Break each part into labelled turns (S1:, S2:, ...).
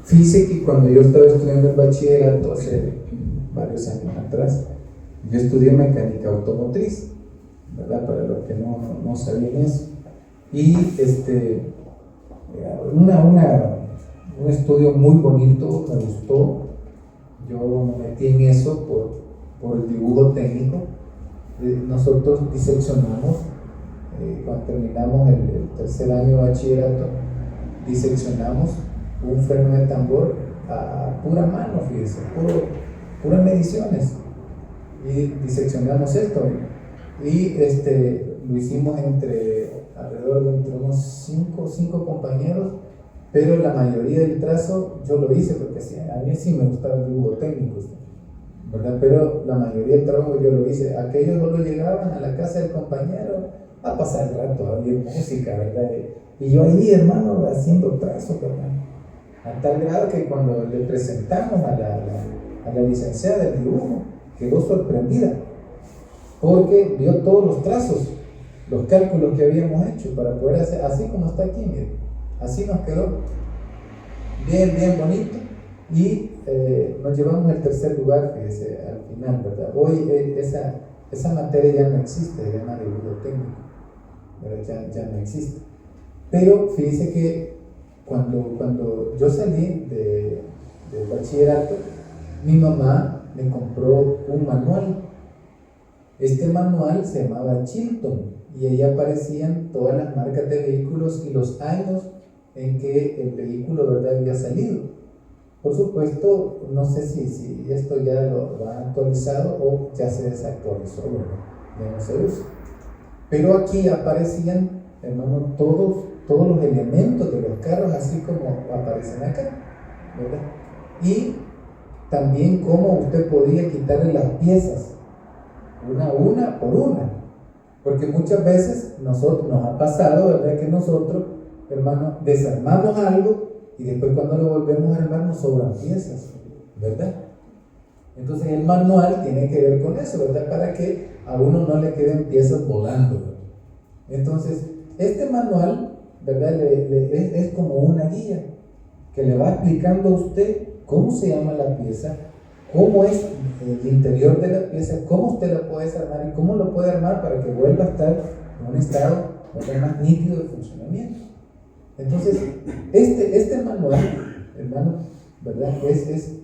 S1: Fíjese que cuando yo estaba estudiando el bachillerato hace varios años atrás, yo estudié mecánica automotriz, ¿verdad? Para los que no sabían eso. Y un estudio muy bonito, me gustó. Yo me metí en eso por el dibujo técnico. Nosotros diseccionamos, cuando terminamos el tercer año de bachillerato, diseccionamos un freno de tambor a pura mano, fíjese, puras mediciones. Y diseccionamos esto. Y lo hicimos alrededor de unos cinco compañeros, pero la mayoría del trazo yo lo hice porque a mí sí me gustaba el dibujo técnico, ¿verdad? Pero la mayoría del trabajo yo lo hice. Aquellos solo llegaban a la casa del compañero a pasar el rato, a oír música, ¿verdad? Y yo ahí, hermano, haciendo trazo, ¿verdad? A tal grado que cuando le presentamos a la licenciada del dibujo, quedó sorprendida, porque vio todos los trazos, los cálculos que habíamos hecho para poder hacer, así como está aquí, mire, así nos quedó, bien bonito, y nos llevamos el tercer lugar, fíjese, al final, ¿verdad? Hoy esa materia ya no existe, se llama dibujo técnico, ¿verdad? Ya no existe. Pero fíjese que cuando yo salí del bachillerato, mi mamá me compró un manual. Este manual se llamaba Chilton y ahí aparecían todas las marcas de vehículos y los años en que el vehículo, ¿verdad?, había salido. Por supuesto, no sé si esto ya lo han actualizado o ya se desactualizó, ¿verdad? Ya no se usa. Pero aquí aparecían, hermano, todos los elementos de los carros, así como aparecen acá, ¿verdad? Y también cómo usted podía quitarle las piezas, una por una. Porque muchas veces nos ha pasado, ¿verdad?, que nosotros, hermano, desarmamos algo y después cuando lo volvemos a armar nos sobran piezas, ¿verdad? Entonces el manual tiene que ver con eso, ¿verdad? Para que a uno no le queden piezas volando, ¿verdad? Entonces, este manual, ¿verdad?, es como una guía que le va explicando a usted cómo se llama la pieza, cómo es el interior de la pieza, cómo usted la puede desarmar y cómo lo puede armar para que vuelva a estar en un estado más nítido de funcionamiento. Entonces, este manual, hermano, ¿verdad?, es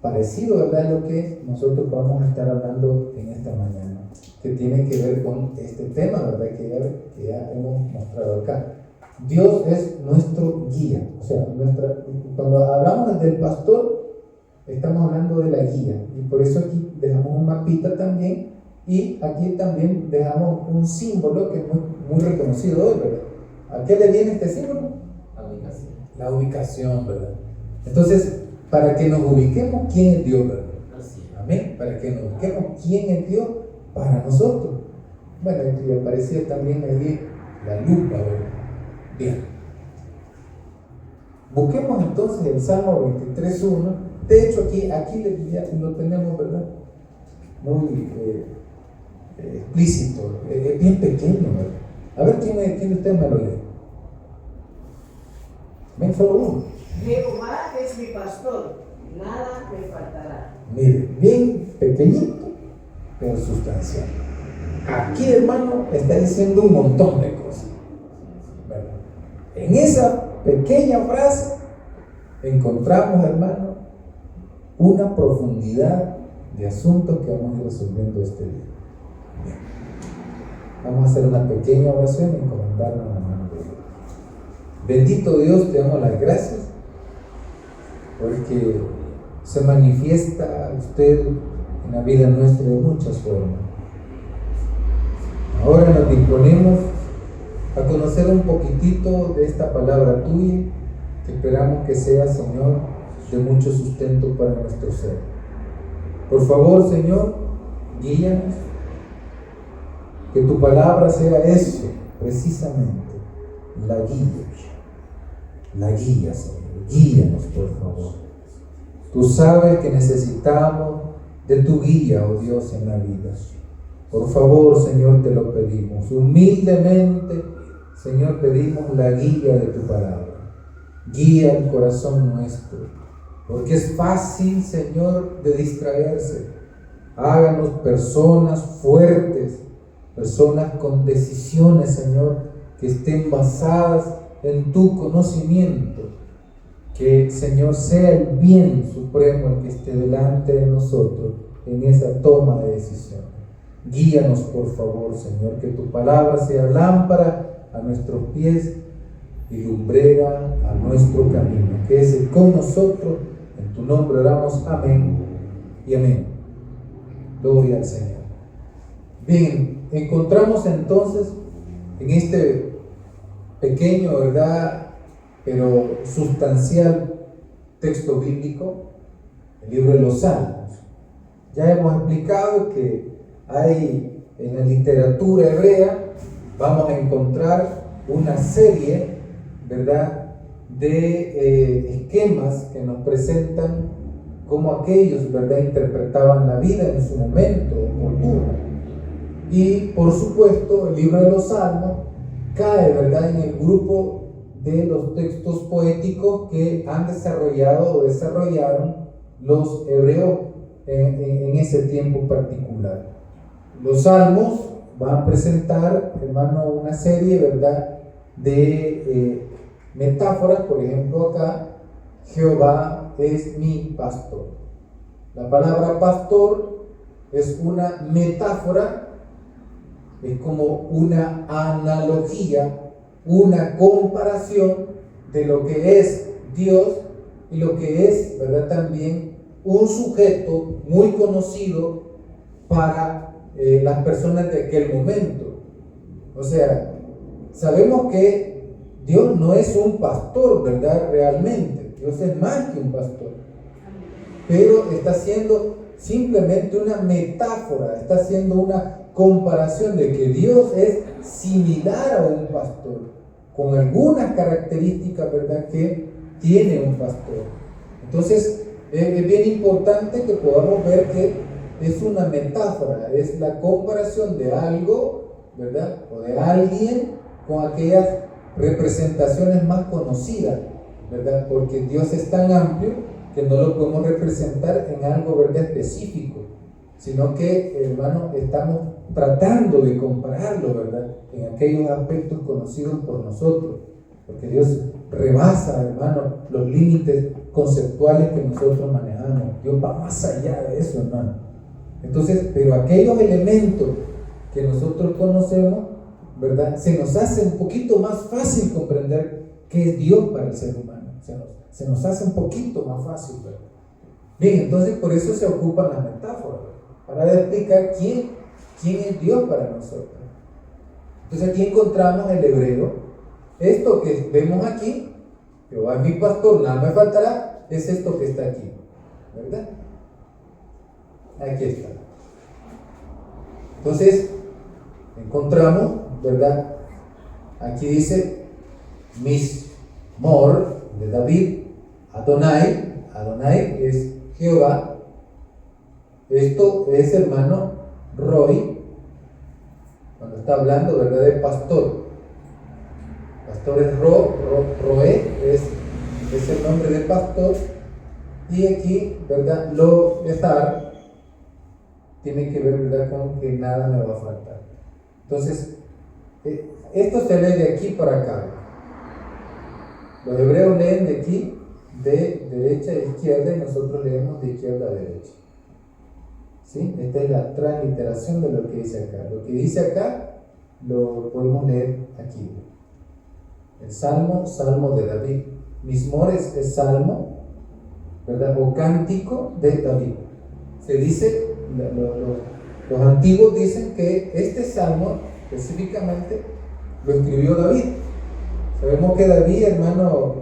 S1: parecido, ¿verdad?, a lo que nosotros vamos a estar hablando en esta mañana, que tiene que ver con este tema, ¿verdad?, que ya hemos mostrado acá. Dios es nuestro guía, o sea, cuando hablamos del pastor, estamos hablando de la guía, y por eso aquí dejamos un mapita también, y aquí también dejamos un símbolo que es muy reconocido hoy, ¿verdad? ¿A qué le viene este símbolo? La ubicación, ¿verdad? Entonces, para que nos ubiquemos quién es Dios, ¿verdad? Amén. Para que nos ubiquemos quién es Dios para nosotros. Bueno, y aparecía también allí la lupa, ¿verdad? Bien. Busquemos entonces el Salmo 23.1. De hecho, aquí ya lo tenemos, ¿verdad? Muy explícito, es bien pequeño, ¿verdad? A ver, ¿quién de ustedes me lo lee? Ven, solo uno.
S2: Jehová es mi pastor, nada me faltará.
S1: Mire, bien pequeñito, pero sustancial. Aquí, hermano, está diciendo un montón de cosas, ¿verdad? En esa pequeña frase encontramos, hermano, una profundidad de asuntos que vamos a ir resolviendo este día. Bien. Vamos a hacer una pequeña oración y encomendarnos a la mano de Dios. Bendito Dios, te damos las gracias porque se manifiesta usted en la vida nuestra de muchas formas. Ahora nos disponemos a conocer un poquitito de esta palabra tuya, que esperamos que sea, Señor, de mucho sustento para nuestro ser. Por favor, Señor, guíanos, que tu palabra sea eso, precisamente, la guía, Señor, guíanos, por favor. Tú sabes que necesitamos de tu guía, oh Dios, en la vida. Por favor, Señor, te lo pedimos. Humildemente, Señor, pedimos la guía de tu palabra. Guía el corazón nuestro, porque es fácil, Señor, de distraerse. Háganos personas fuertes, personas con decisiones, Señor, que estén basadas en tu conocimiento. Que, Señor, sea el bien supremo el que esté delante de nosotros en esa toma de decisión. Guíanos, por favor, Señor, que tu palabra sea lámpara a nuestros pies y lumbrera a nuestro camino. Quédese con nosotros, en tu nombre oramos, amén y amén. Gloria al Señor. Bien, encontramos entonces en este pequeño, ¿verdad?, pero sustancial texto bíblico, el libro de los Salmos. Ya hemos explicado que hay en la literatura hebrea, vamos a encontrar una serie, ¿verdad?, de esquemas que nos presentan cómo aquellos, ¿verdad?, interpretaban la vida en su momento oportuno. Y por supuesto, el libro de los Salmos cae, ¿verdad?, en el grupo de los textos poéticos que han desarrollado o desarrollaron los hebreos en ese tiempo particular. Los Salmos van a presentar, hermano, una serie, ¿verdad?, de metáforas. Por ejemplo, acá, Jehová es mi pastor. La palabra pastor es una metáfora, es como una analogía, una comparación de lo que es Dios y lo que es, ¿verdad?, también un sujeto muy conocido para las personas de aquel momento. O sea, sabemos que Dios no es un pastor, ¿verdad?, realmente. Dios es más que un pastor. Pero está haciendo simplemente una metáfora, está haciendo una comparación de que Dios es similar a un pastor, con algunas características, ¿verdad?, que tiene un pastor. Entonces, es bien importante que podamos ver que es una metáfora, es la comparación de algo, ¿verdad?, o de alguien con aquellas representaciones más conocidas, ¿verdad?, porque Dios es tan amplio que no lo podemos representar en algo, ¿verdad?, específico, sino que, hermano, estamos tratando de compararlo, ¿verdad?, en aquellos aspectos conocidos por nosotros, porque Dios rebasa, hermano, los límites conceptuales que nosotros manejamos. Dios va más allá de eso, hermano. Entonces, pero aquellos elementos que nosotros conocemos, ¿verdad?, se nos hace un poquito más fácil comprender qué es Dios para el ser humano. Se nos hace un poquito más fácil, ¿verdad? Bien, entonces por eso se ocupan las metáforas, para explicar quién es Dios para nosotros. Entonces aquí encontramos el hebreo. Esto que vemos aquí, Jehová es mi pastor, nada me faltará, es esto que está aquí, ¿verdad? Aquí está. Entonces, encontramos, ¿verdad? Aquí dice, Mismor, de David, Adonai es Jehová. Esto es, hermano, Roy, cuando está hablando, ¿verdad?, de pastor. Pastor es Roé, es el nombre de pastor. Y aquí, ¿verdad?, lo estar tiene que ver, ¿verdad?, con que nada me va a faltar. Entonces, esto se lee de aquí para acá. Los hebreos leen de aquí, de derecha a izquierda, y nosotros leemos de izquierda a derecha. ¿Sí? Esta es la transliteración de lo que dice acá. Lo que dice acá lo podemos leer aquí. El salmo de David. Mismor es salmo, ¿verdad?, o cántico de David. Se dice, los antiguos dicen que este salmo específicamente lo escribió David. Sabemos que David, hermano,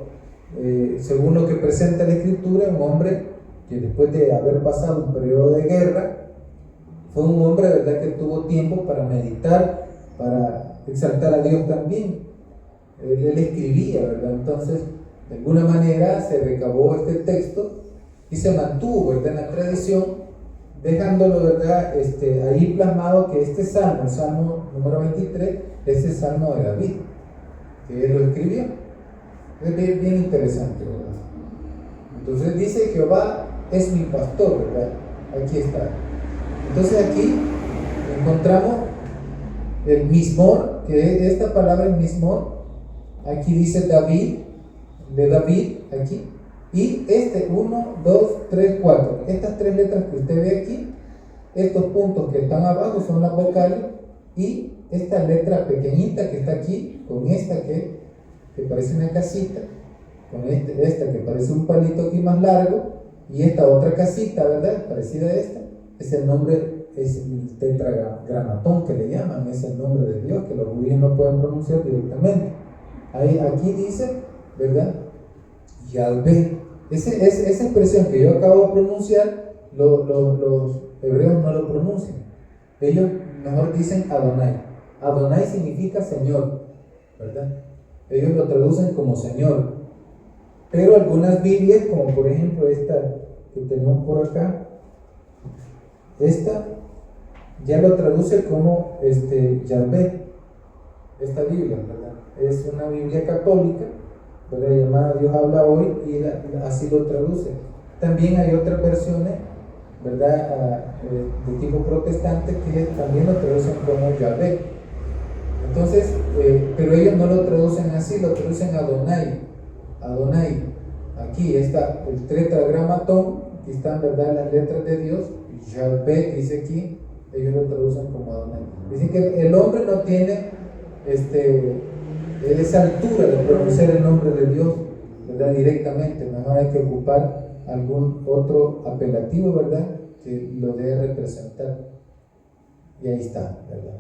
S1: según lo que presenta la Escritura, un hombre que después de haber pasado un periodo de guerra, fue un hombre, ¿verdad?, que tuvo tiempo para meditar, para exaltar a Dios también. Él escribía, ¿verdad? Entonces, de alguna manera se recabó este texto y se mantuvo, ¿verdad?, en la tradición, dejándolo, ¿verdad?, ahí plasmado que este salmo, el salmo número 23, es el salmo de David, que él lo escribió. Es bien interesante, ¿verdad? Entonces dice: Jehová es mi pastor, ¿verdad? Aquí está. Entonces aquí encontramos el mismor, que esta palabra el mismor, aquí dice David, de David, aquí, y 1, 2, 3, 4, estas 3 letras que usted ve aquí, estos puntos que están abajo son las vocales, y esta letra pequeñita que está aquí, con esta que parece una casita, con esta que parece un palito aquí más largo, y esta otra casita, ¿verdad? Parecida a esta, es el nombre, es el tetragramatón que le llaman, es el nombre de Dios, que los judíos no pueden pronunciar directamente. Aquí dice, ¿verdad? Yahvé. Esa expresión que yo acabo de pronunciar, los hebreos no lo pronuncian. Ellos mejor dicen Adonai. Adonai significa Señor, ¿verdad? Ellos lo traducen como Señor. Pero algunas Biblias, como por ejemplo esta que tenemos por acá, esta ya lo traduce como Yahvé. Esta Biblia, ¿verdad? Es una Biblia católica, ¿verdad? Llamada Dios habla hoy, y así lo traduce. También hay otras versiones, ¿verdad? De tipo protestante, que también lo traducen como Yahvé. Entonces, pero ellos no lo traducen así, lo traducen Adonai. Adonai. Aquí está el tetragramatón, aquí están, ¿verdad?, las letras de Dios. Yahvé dice aquí, ellos lo traducen como Adonai. Dicen que el hombre no tiene esa altura de pronunciar el nombre de Dios, ¿verdad?, directamente. Mejor hay que ocupar algún otro apelativo, ¿verdad?, que lo debe representar. Y ahí está, ¿verdad?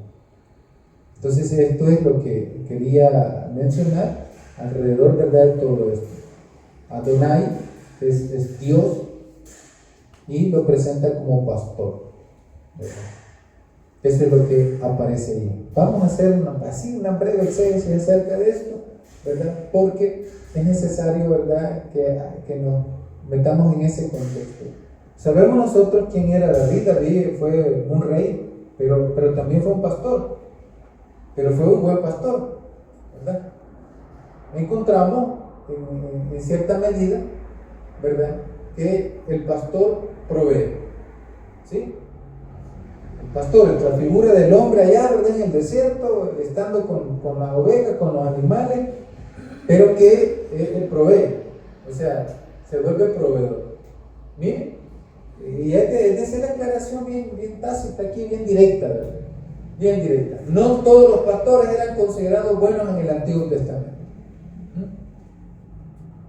S1: Entonces esto es lo que quería mencionar alrededor, ¿verdad?, de todo esto. Adonai es Dios, y lo presenta como pastor, ¿verdad? Eso es lo que aparece ahí. Vamos a hacer una breve exégesis acerca de esto, ¿verdad? Porque es necesario, ¿verdad?, que nos metamos en ese contexto. Sabemos nosotros quién era David. David fue un rey, pero también fue un pastor, pero fue un buen pastor, ¿verdad? Encontramos en cierta medida, ¿verdad?, que el pastor provee, ¿sí? El pastor, la figura del hombre allá, ¿verdad?, en el desierto, estando con las ovejas, con los animales, pero que él provee, o sea, se vuelve proveedor. Miren, y es de hacer la aclaración bien tácita aquí, bien directa, ¿verdad? Bien directa. No todos los pastores eran considerados buenos en el Antiguo Testamento.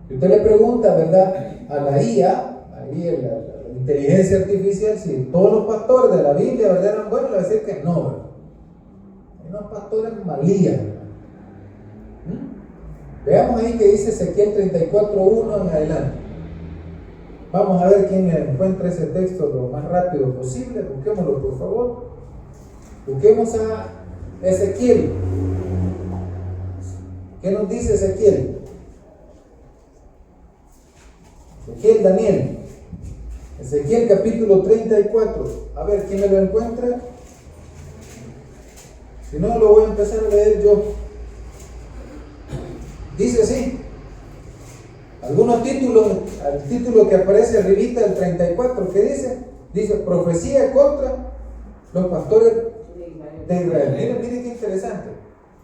S1: Si usted le pregunta, ¿verdad?, a la IA, ahí la inteligencia artificial, si todos los pastores de la Biblia, ¿verdad?, eran buenos, le va a decir que no, ¿verdad? Hay unos pastores malías, ¿verdad? Veamos ahí que dice Ezequiel 34:1 en adelante. Vamos a ver quién encuentra ese texto lo más rápido posible. Busquémoslo, por favor. Busquemos a Ezequiel. ¿Qué nos dice Ezequiel? Daniel. Ezequiel capítulo 34. A ver, ¿quién me lo encuentra? Si no, lo voy a empezar a leer yo. Dice así. Algunos títulos, al título que aparece arribita del 34, ¿qué dice? Dice: profecía contra los pastores de Israel. Miren qué interesante.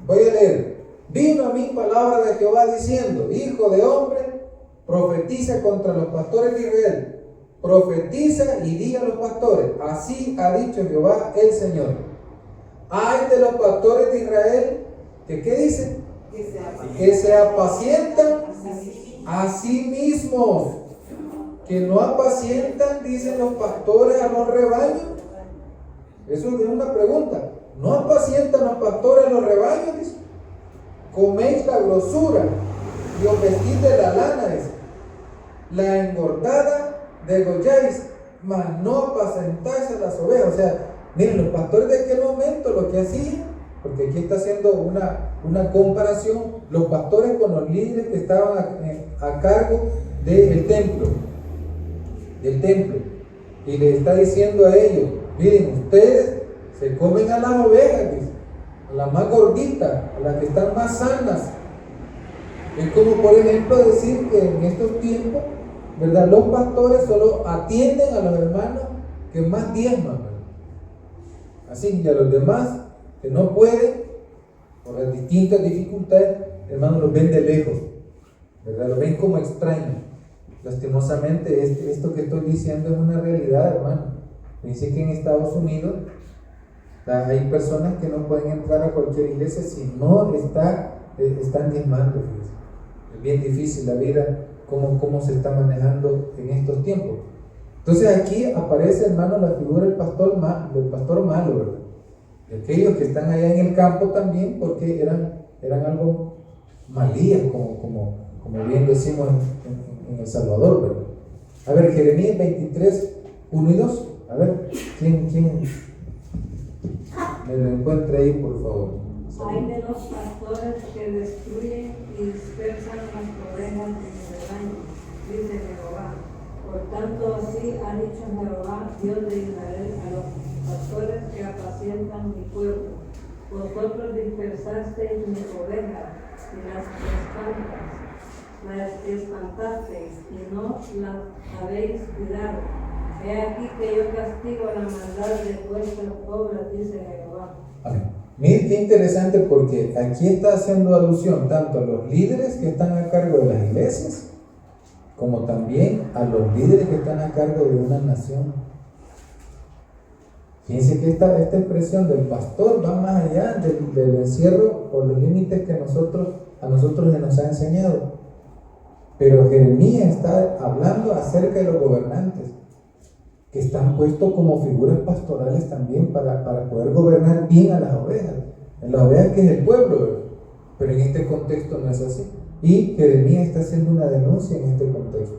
S1: Voy a leer. Vino a mí palabra de Jehová diciendo: hijo de hombre, profetiza contra los pastores de Israel. Profetiza y di a los pastores: así ha dicho Jehová el Señor. Hay de los pastores de Israel que, ¿qué dice? Que se apacientan a sí mismos, que no apacientan, dicen los pastores, a los rebaños. Eso es una pregunta. ¿No apacientan los pastores a los rebaños? Dice. Coméis la grosura y os vestís de la lana, dice. La engordada degolláis, mas no apacentáis a las ovejas. O sea, miren, los pastores de aquel momento lo que hacían, porque aquí está haciendo una comparación, los pastores con los líderes que estaban a cargo del templo, y le está diciendo a ellos: miren, ustedes se comen a las ovejas, dice, a las más gorditas, a las que están más sanas, Es como, por ejemplo, decir que en estos tiempos, ¿verdad?, los pastores solo atienden a los hermanos que más diezman, ¿verdad? Así que a los demás que no pueden, por las distintas dificultades, hermanos, los ven de lejos, ¿verdad? Los ven como extraños. Lastimosamente, esto que estoy diciendo es una realidad, hermano. Dice que en Estados Unidos hay personas que no pueden entrar a cualquier iglesia si no están diezmando. Fíjense. Es bien difícil la vida, cómo se está manejando en estos tiempos. Entonces aquí aparece, hermano, la figura del pastor malo, ¿verdad? Y aquellos que están allá en el campo también, porque eran algo malías, como bien decimos en El Salvador, ¿verdad? A ver, Jeremías 23, 1 y 2. A ver, ¿quién me lo encuentra ahí, por favor?
S3: Hay de los pastores que destruyen y dispersan las ovejas de mi rebaño, dice Jehová. Por tanto, así ha dicho Jehová, Dios de Israel, a los pastores que apacientan mi pueblo. Vosotros dispersasteis mis ovejas y las espantasteis y no las habéis cuidado. He aquí que yo castigo la maldad de vuestras obras, dice Jehová.
S1: Amén. Miren qué interesante, porque aquí está haciendo alusión tanto a los líderes que están a cargo de las iglesias, como también a los líderes que están a cargo de una nación. Fíjense que esta expresión del pastor va más allá del encierro o los límites que a nosotros se nos ha enseñado. Pero Jeremías está hablando acerca de los gobernantes, que están puestos como figuras pastorales también para poder gobernar bien a las ovejas que es el pueblo, ¿verdad? Pero en este contexto no es así. Y Jeremías está haciendo una denuncia en este contexto.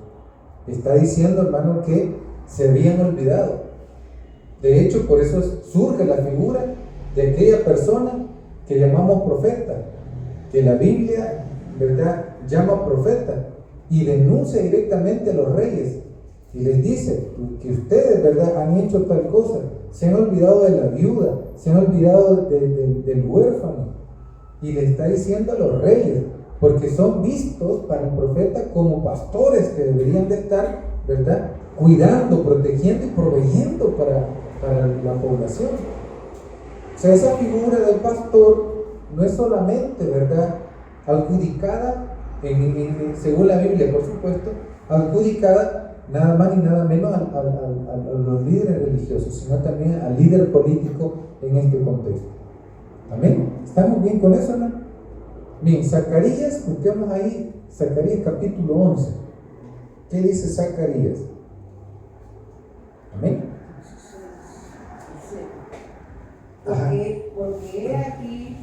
S1: Está diciendo, hermano, que se habían olvidado. De hecho, por eso surge la figura de aquella persona que llamamos profeta, que la Biblia, ¿verdad?, llama profeta y denuncia directamente a los reyes y les dice que ustedes, ¿verdad?, han hecho tal cosa, se han olvidado de la viuda, se han olvidado del huérfano, y le está diciendo a los reyes, porque son vistos para el profeta como pastores que deberían de estar, ¿verdad?, cuidando, protegiendo y proveyendo para la población. O sea, esa figura del pastor no es solamente, ¿verdad?, adjudicada, según la Biblia, por supuesto, adjudicada nada más ni nada menos a los líderes religiosos, sino también al líder político en este contexto. Amén. ¿Estamos bien con eso, hermano? Bien, Zacarías, busquemos ahí Zacarías capítulo 11. ¿Qué dice Zacarías? Amén.
S2: Porque he aquí,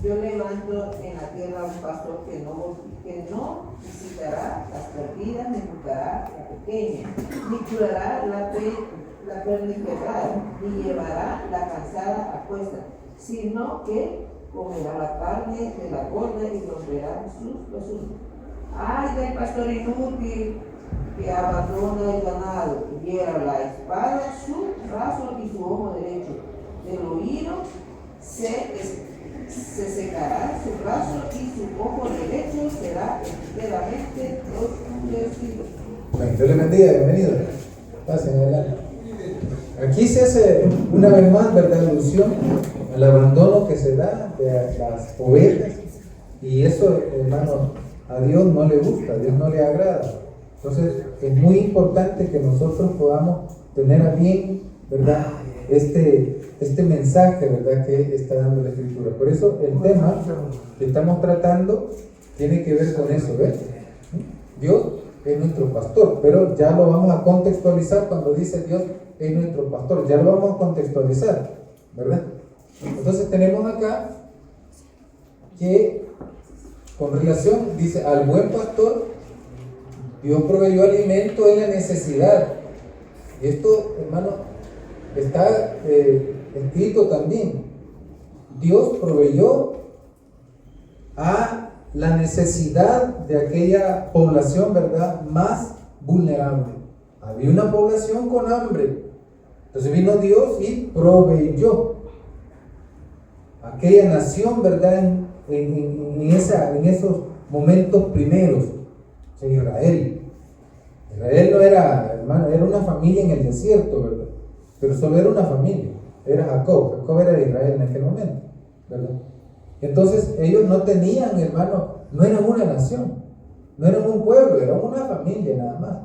S2: yo levanto en la tierra un pastor que no visitará las perdidas, ni buscará la pequeña, ni curará la perniquebrada, ni llevará la cansada a cuesta, sino que comerá la carne de la gorda y romperá sus besunos. Ay del pastor inútil que abandona el ganado, hiera la espada su brazo y su ojo derecho. Del oído se secará su brazo y su ojo derecho será enteramente oscurecido.
S1: Bueno, Dios le bendiga, bienvenido. Pasen adelante. Aquí se hace una vez más, ¿verdad?, alusión al abandono que se da de las ovejas, y eso, hermano, a Dios no le gusta, a Dios no le agrada. Entonces es muy importante que nosotros podamos tener a bien, ¿verdad?, este mensaje, ¿verdad?, que está dando la Escritura. Por eso el tema que estamos tratando tiene que ver con eso, ¿ves? Dios es nuestro pastor, pero ya lo vamos a contextualizar cuando dice Dios es nuestro pastor, ya lo vamos a contextualizar, ¿verdad? Entonces tenemos acá que con relación, dice, al buen pastor Dios proveyó alimento en la necesidad. Y esto, hermano, está escrito también. Dios proveyó a la necesidad de aquella población, ¿verdad?, más vulnerable. Había una población con hambre. Entonces vino Dios y proveyó aquella nación, ¿verdad?, en esos momentos primeros. O sea, Israel no era, hermano, era una familia en el desierto, ¿verdad? Pero solo era una familia, era Jacob era de Israel en aquel momento, ¿verdad? Entonces ellos no tenían, hermano, no eran una nación, no eran un pueblo, eran una familia nada más.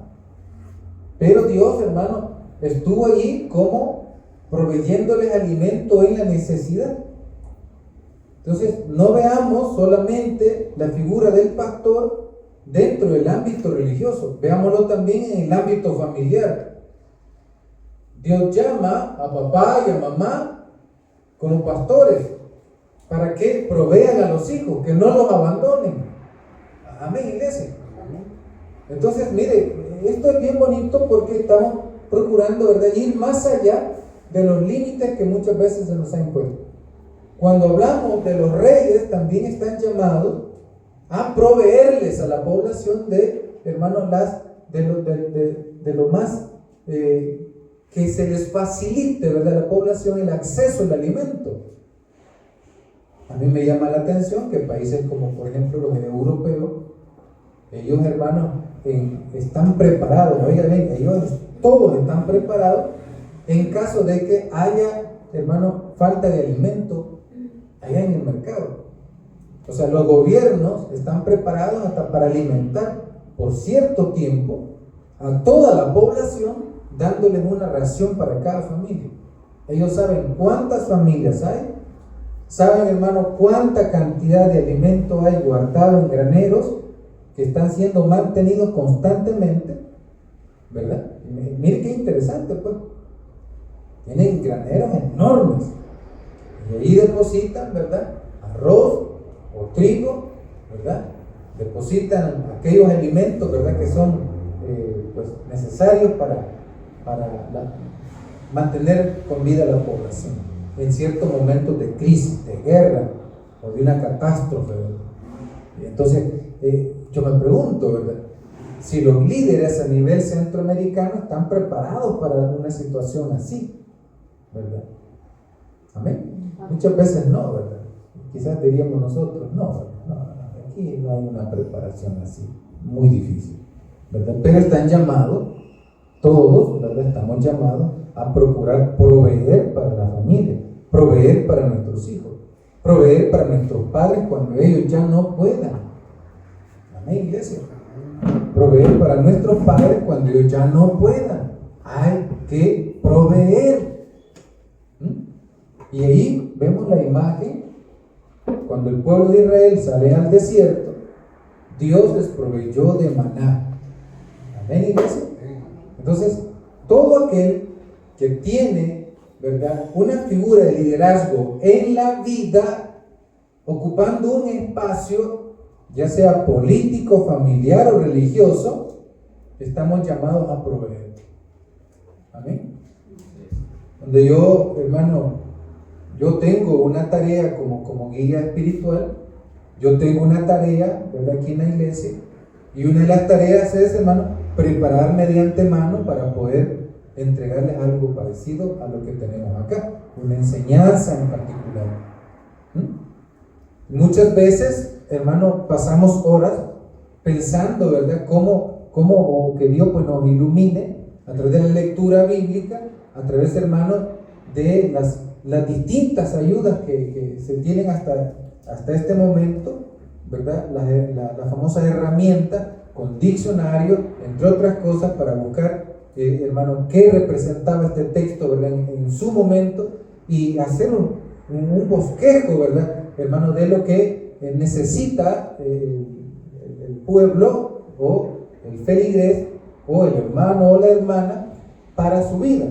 S1: Pero Dios, hermano, estuvo allí como proveyéndoles alimento en la necesidad. Entonces, no veamos solamente la figura del pastor dentro del ámbito religioso, veámoslo también en el ámbito familiar. Dios llama a papá y a mamá como pastores para que provean a los hijos, que no los abandonen. Amén, iglesia. Entonces, mire, esto es bien bonito porque estamos procurando, ¿verdad?, ir más allá de los límites que muchas veces se nos han impuesto. Cuando hablamos de los reyes, también están llamados a proveerles a la población de, hermanos, de lo más que se les facilite, ¿verdad?, a la población el acceso al alimento. A mí me llama la atención que países como, por ejemplo, los europeos, ellos, hermanos, están preparados, oigan bien, ellos todos están preparados en caso de que haya, hermano, falta de alimento allá en el mercado. O sea, los gobiernos están preparados hasta para alimentar por cierto tiempo a toda la población, dándoles una ración para cada familia. Ellos saben cuántas familias hay, saben, hermano, cuánta cantidad de alimento hay guardado en graneros que están siendo mantenidos constantemente, ¿verdad? Mire qué interesante, pues. Tienen graneros enormes y ahí depositan, ¿verdad?, arroz o trigo, ¿verdad? Depositan aquellos alimentos, ¿verdad?, que son pues necesarios para mantener con vida a la población en ciertos momentos de crisis, de guerra o de una catástrofe, ¿verdad? Y entonces yo me pregunto, ¿verdad?, si los líderes a nivel centroamericano están preparados para una situación así, ¿verdad? Amén. Muchas veces no, ¿verdad? Quizás diríamos nosotros, no, aquí no hay una preparación así, muy difícil, ¿verdad? Pero están llamados, todos, ¿verdad?, estamos llamados a procurar proveer para la familia, proveer para nuestros hijos, proveer para nuestros padres cuando ellos ya no puedan. Amén, iglesia. Proveer para nuestros padres cuando ellos ya no puedan. Hay que proveer. Y ahí vemos la imagen. Cuando el pueblo de Israel sale al desierto, Dios les proveyó de maná. Amén, iglesia. Entonces, todo aquel que tiene, ¿verdad?, una figura de liderazgo en la vida, ocupando un espacio, ya sea político, familiar o religioso, estamos llamados a proveer. Amén. Donde yo, hermano, yo tengo una tarea como guía espiritual, yo tengo una tarea, ¿verdad?, aquí en la iglesia, y una de las tareas es, hermano, prepararme de antemano para poder entregarles algo parecido a lo que tenemos acá, una enseñanza en particular. Muchas veces, hermano, pasamos horas pensando, ¿verdad?, cómo que Dios pues nos ilumine a través de la lectura bíblica, a través, hermano, de las distintas ayudas que se tienen hasta este momento, ¿verdad? La famosa herramienta con diccionario, entre otras cosas, para buscar, hermano, qué representaba este texto, ¿verdad?, en su momento, y hacer un bosquejo, ¿verdad?, hermano, de lo que necesita el pueblo o el feligrés o el hermano o la hermana para su vida.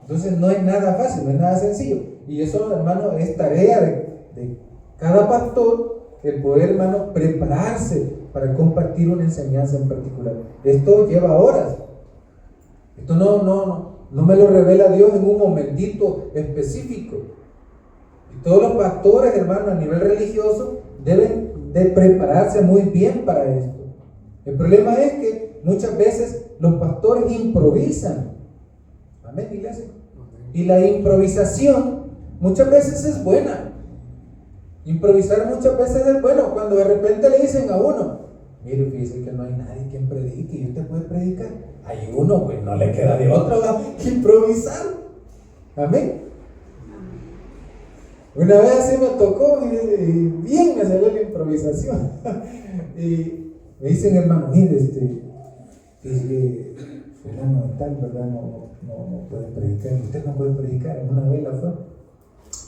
S1: Entonces no es nada fácil, no es nada sencillo. Y eso, hermano, es tarea de cada pastor, el poder, hermano, prepararse para compartir una enseñanza en particular. Esto lleva horas. Esto no me lo revela Dios en un momentito específico. Y todos los pastores, hermano, a nivel religioso deben de prepararse muy bien para esto. El problema es que muchas veces los pastores improvisan. Amén, iglesia. Y la improvisación muchas veces es buena. Improvisar muchas veces es bueno. Cuando de repente le dicen a uno, mire, fíjese que no hay nadie quien predique y usted puede predicar. Hay uno, pues no le queda de otra, ¿verdad? Que improvisar. Amén. Una vez así me tocó y bien me salió la improvisación. Y me dicen, hermano, mire, fíjese que fulano tal, ¿verdad? No puede predicar. Usted no puede predicar. En una vela fue.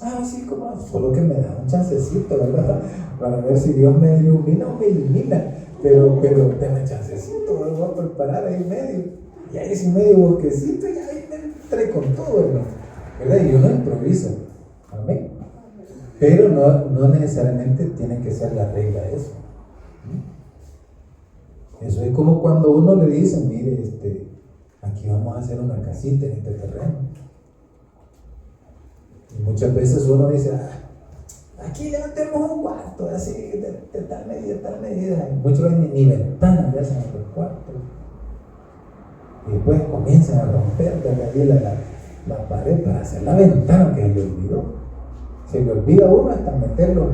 S1: Ah, sí, como no, solo que me da un chancecito, ¿verdad? Para ver si Dios me ilumina o me ilumina. Pero déme chancecito, me voy a preparar ahí medio. Y ahí es medio bosquecito y ahí me entré con todo, hermano. ¿Verdad? Y uno improvisa. Amén. Pero no necesariamente tiene que ser la regla eso. Eso es como cuando uno le dice, mire, aquí vamos a hacer una casita en este terreno. Y muchas veces uno dice, aquí levantemos un cuarto, así, de tal medida. Y muchos ni ventanas le hacen a los cuartos. Y después comienzan a romper de la pared para hacer la ventana que se le olvidó. Se le olvida a uno hasta meter los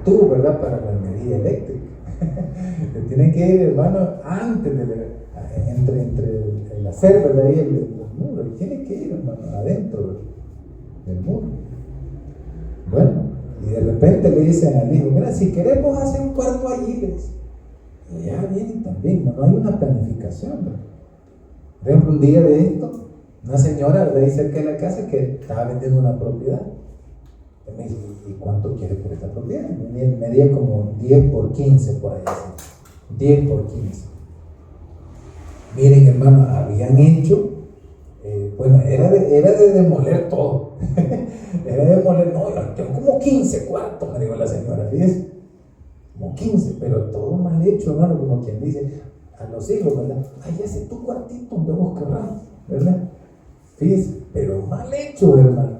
S1: tubos, ¿verdad? Para la energía eléctrica. Se tiene que ir, hermano, antes entre el hacer, ¿verdad? Y el muro. Y tiene que ir, hermano, adentro del muro. Bueno, y de repente le dicen al hijo, mira, si queremos hacer un cuarto allí, y ya vienen también, no hay una planificación, ¿verdad? Por ejemplo, un día de esto, una señora de ahí cerca de la casa que estaba vendiendo una propiedad. Y me dice, ¿y cuánto quiere por esta propiedad? Medía como 10 por 15 por ahí. 10 por 15. Miren, hermano, habían hecho, bueno, era de demoler todo. Era de demoler, no, yo tengo como 15 cuartos, me dijo la señora, fíjese. Como 15, pero todo mal hecho, hermano, como quien dice a los hijos, ¿verdad? Ay, ese tu cuartito donde vos querrás, ¿verdad? Fíjese, pero mal hecho, hermano.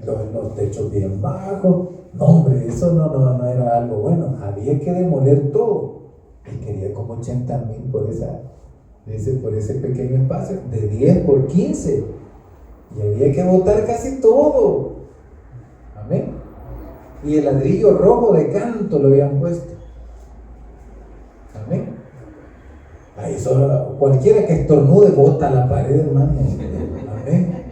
S1: Los techos bien bajos. No, hombre, eso no era algo bueno. Había que demoler todo. Y quería como 80,000 por ese pequeño espacio, de 10 por 15. Y había que botar casi todo. Amén. Y el ladrillo rojo de canto lo habían puesto. Amén. Ahí solo cualquiera que estornude bota la pared, hermano. Amén.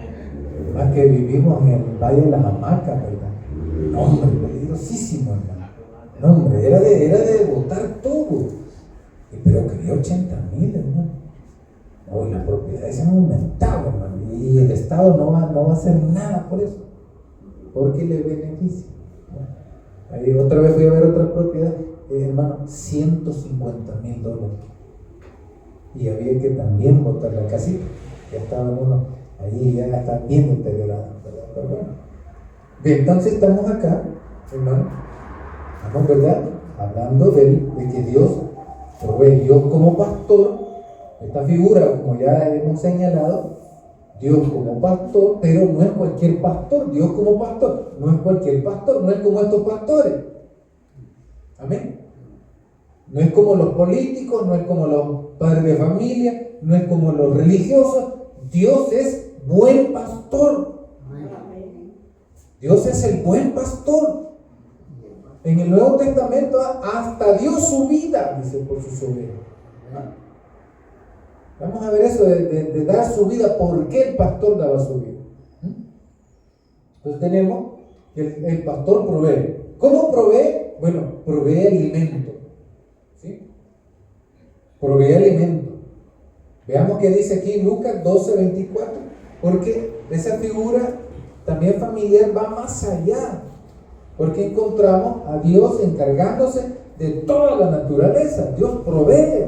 S1: Más que vivimos en el Valle de las Hamacas, ¿verdad? No, hombre, peligrosísimo, hermano. No, hombre, era de botar todo. Pero quería 80,000, hermano. Hoy las propiedades se han aumentado, hermano. Y el Estado no va a hacer nada por eso. Porque le beneficia. Ahí otra vez fui a ver otra propiedad, hermano, $150,000. Y había que también botar la casita. Ya estaban uno ahí, ya está bien deteriorado, ¿verdad? Pero bueno. Bien, entonces estamos acá, hermano. Estamos, ¿verdad? Hablando de que Dios provee. Dios como pastor, esta figura, como ya hemos señalado, Dios como pastor, pero no es cualquier pastor. Dios como pastor no es cualquier pastor, no es como estos pastores. Amén. No es como los políticos, no es como los padres de familia, no es como los religiosos. Dios es buen pastor. Dios es el buen pastor. En el Nuevo Testamento hasta dio su vida, dice, por sus ovejas. Vamos a ver eso de dar su vida. ¿Por qué el pastor daba su vida? Entonces tenemos que el pastor provee. ¿Cómo provee? Bueno, provee alimento. ¿Sí? Provee alimento. Veamos qué dice aquí Lucas 12:24. Porque esa figura también familiar va más allá. Porque encontramos a Dios encargándose de toda la naturaleza. Dios provee.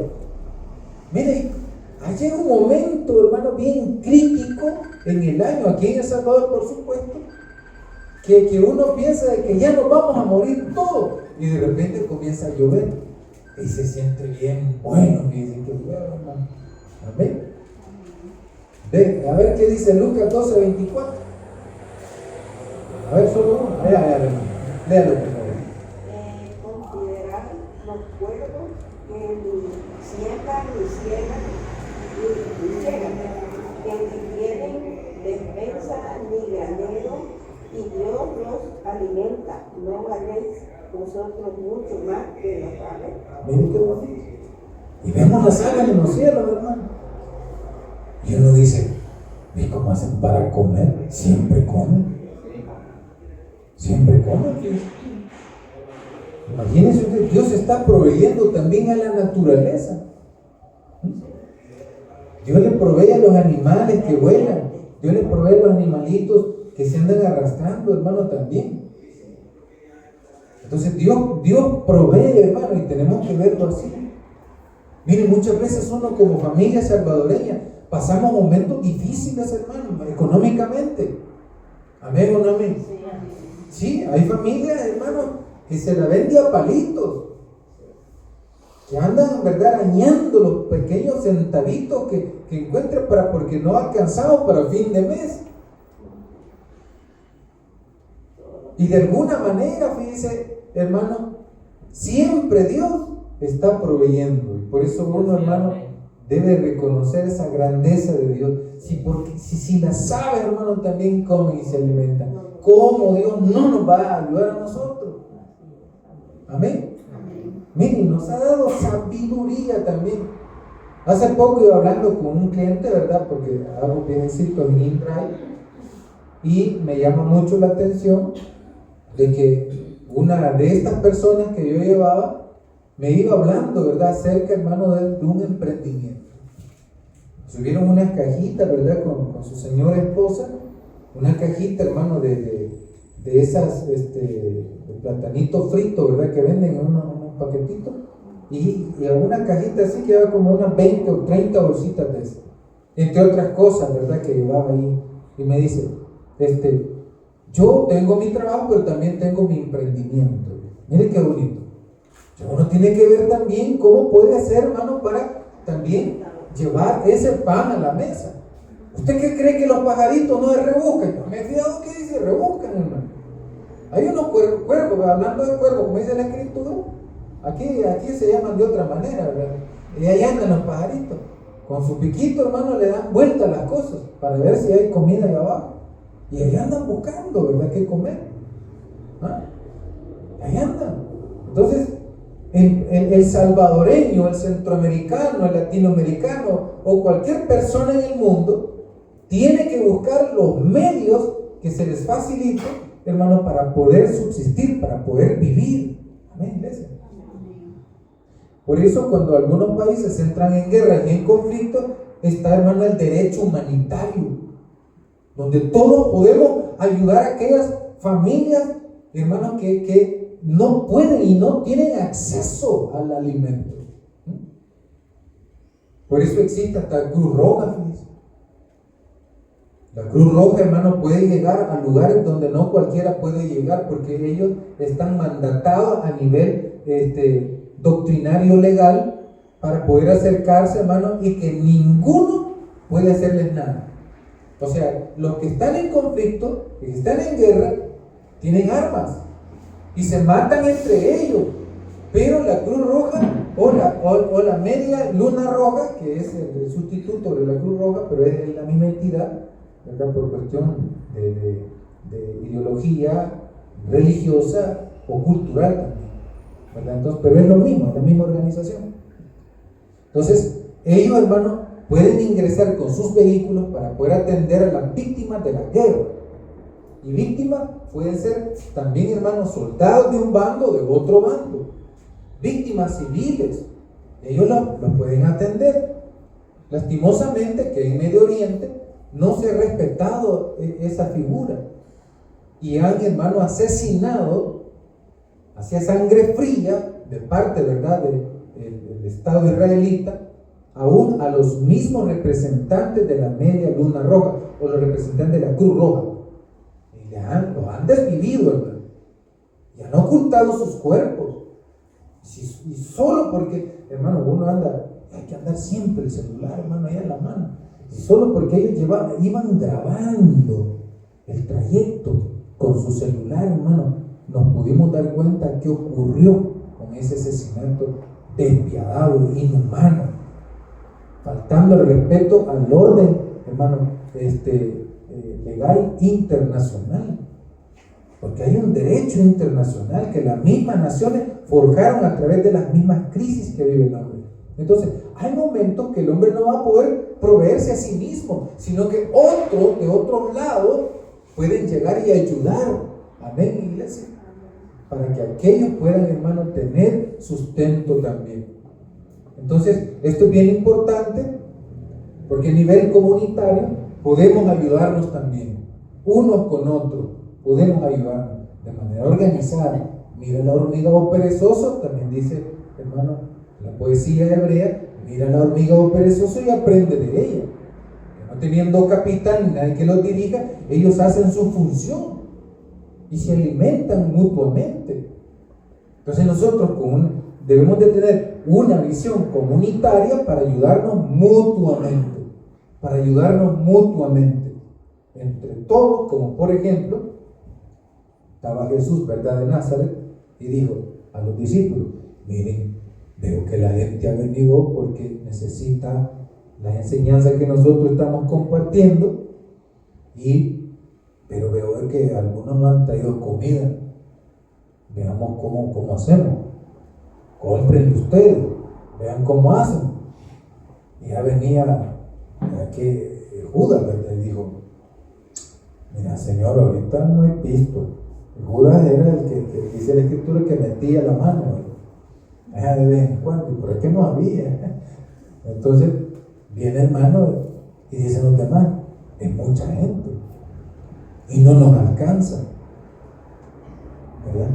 S1: Mire, llega un momento, hermano, bien crítico en el año, aquí en El Salvador, por supuesto, que uno piensa de que ya nos vamos a morir todos. Y de repente comienza a llover. Y se siente bien bueno. Y dice que llueve, hermano. Amén. Ven, a ver qué dice Lucas 12:24. A ver, solo uno. Léalo, por favor.
S4: Considerad los pueblos que ni siembran ni ciegan, que ni tienen despensa ni granero, y Dios los alimenta, no haréis vosotros mucho más que los aves.
S1: Miren qué bonito. Y vemos las aves en los cielos, hermano. Y uno dice, ¿y cómo hacen para comer? Siempre comen. Siempre comen. Imagínense usted, Dios está proveyendo también a la naturaleza. Dios le provee a los animales que vuelan. Dios le provee a los animalitos que se andan arrastrando, hermano, también. Entonces Dios provee, hermano, y tenemos que verlo así. Miren, muchas veces uno como familia salvadoreña pasamos momentos difíciles, hermano, económicamente. ¿Amén o no amén? Sí, hay familias, hermano, que se la ven de a palitos, que andan en verdad arañando los pequeños centavitos que encuentran porque no ha alcanzado para fin de mes. Y de alguna manera, fíjense, hermano, siempre Dios está proveyendo. Y por eso uno, hermano, debe reconocer esa grandeza de Dios. Si las aves, hermano, también comen y se alimentan, ¿cómo Dios no nos va a ayudar a nosotros? Amén. Miren, nos ha dado sabiduría también. Hace poco iba hablando con un cliente, ¿verdad? Porque hago viajecitos en InDrive y me llama mucho la atención de que una de estas personas que yo llevaba me iba hablando, ¿verdad? Acerca, hermano, de un emprendimiento. Subieron unas cajitas, ¿verdad? Con su señora esposa, una cajita, hermano, de esas, de platanitos fritos, ¿verdad? Que venden en unos paquetitos. Y una cajita así que lleva como unas 20 o 30 bolsitas de esas. Entre otras cosas, ¿verdad? Que llevaba ahí. Y me dice, yo tengo mi trabajo, pero también tengo mi emprendimiento. Mire qué bonito. Uno tiene que ver también cómo puede hacer, hermano, para también llevar ese pan a la mesa. ¿Usted qué cree que los pajaritos no se rebuscan? Yo me he fijado que dice rebuscan, hermano. Hay unos cuervos, hablando de cuervos, como dice la escritura, aquí se llaman de otra manera, ¿verdad? Y ahí andan los pajaritos. Con su piquito, hermano, le dan vuelta a las cosas para ver si hay comida ahí abajo. Y ahí andan buscando, ¿verdad?, qué comer. ¿Ah? Ahí andan. Entonces, el salvadoreño, el centroamericano, el latinoamericano o cualquier persona en el mundo tiene que buscar los medios que se les faciliten, hermano, para poder subsistir, para poder vivir. Amén, iglesia. Por eso cuando algunos países entran en guerra y en conflicto, está, hermano, el derecho humanitario, donde todos podemos ayudar a aquellas familias, hermanos, que no pueden y no tienen acceso al alimento. Por eso existe hasta Cruz Roja, fíjense. La Cruz Roja, hermano, puede llegar a lugares donde no cualquiera puede llegar, porque ellos están mandatados a nivel doctrinario legal para poder acercarse, hermano, y que ninguno puede hacerles nada. O sea, los que están en conflicto, los que están en guerra, tienen armas y se matan entre ellos. Pero la Cruz Roja o la Media Luna Roja, que es el sustituto de la Cruz Roja, pero es la misma entidad, ¿verdad?, por cuestión de ideología religiosa o cultural también, ¿verdad? Entonces, pero es lo mismo, es la misma organización. Entonces, ellos, hermanos, pueden ingresar con sus vehículos para poder atender a las víctimas de la guerra. Y víctimas pueden ser también, hermanos, soldados de un bando o de otro bando. Víctimas civiles, ellos las pueden atender. Lastimosamente que en Medio Oriente no se ha respetado esa figura. Y han, hermano, asesinado hacia sangre fría de parte, ¿verdad?, del Estado israelita, aún a los mismos representantes de la Media Luna Roja o los representantes de la Cruz Roja. Y los han desvivido, hermano. Y han ocultado sus cuerpos. Y solo porque, hermano, uno hay que andar siempre el celular, hermano, ahí en la mano. Y solo porque ellos iban grabando el trayecto con su celular, hermano, nos pudimos dar cuenta qué ocurrió con ese asesinato despiadado, inhumano, faltando el respeto al orden, hermano, legal internacional. Porque hay un derecho internacional que las mismas naciones forjaron a través de las mismas crisis que vive el hombre. Entonces, hay momentos que el hombre no va a poder proveerse a sí mismo, sino que otros de otros lados pueden llegar y ayudar. Amén, iglesia. Para que aquellos puedan, hermano, tener sustento también. Entonces, esto es bien importante, porque a nivel comunitario podemos ayudarnos también, unos con otros, podemos ayudarnos de manera organizada. Mira la hormiga o perezoso, también dice, hermano, la poesía hebrea, mira la hormiga o perezoso y aprende de ella. Que no teniendo capitán ni nadie que los dirija, ellos hacen su función y se alimentan mutuamente. Entonces nosotros debemos de tener una visión comunitaria para ayudarnos mutuamente, entre todos, como por ejemplo, estaba Jesús, ¿verdad?, de Nazaret, y dijo a los discípulos, miren, veo que la gente ha venido porque necesita la enseñanza que nosotros estamos compartiendo, pero veo que algunos no han traído comida. Veamos cómo hacemos. Compren ustedes, vean cómo hacen. Y ya venía aquí Judas, ¿verdad? Y dijo, mira, Señor, ahorita no hay pisto. Judas era el que dice la escritura que metía la mano, ¿verdad? De vez en cuando, pero es que no había. Entonces viene el hermano y dicen los demás, es mucha gente y no nos alcanza, ¿verdad?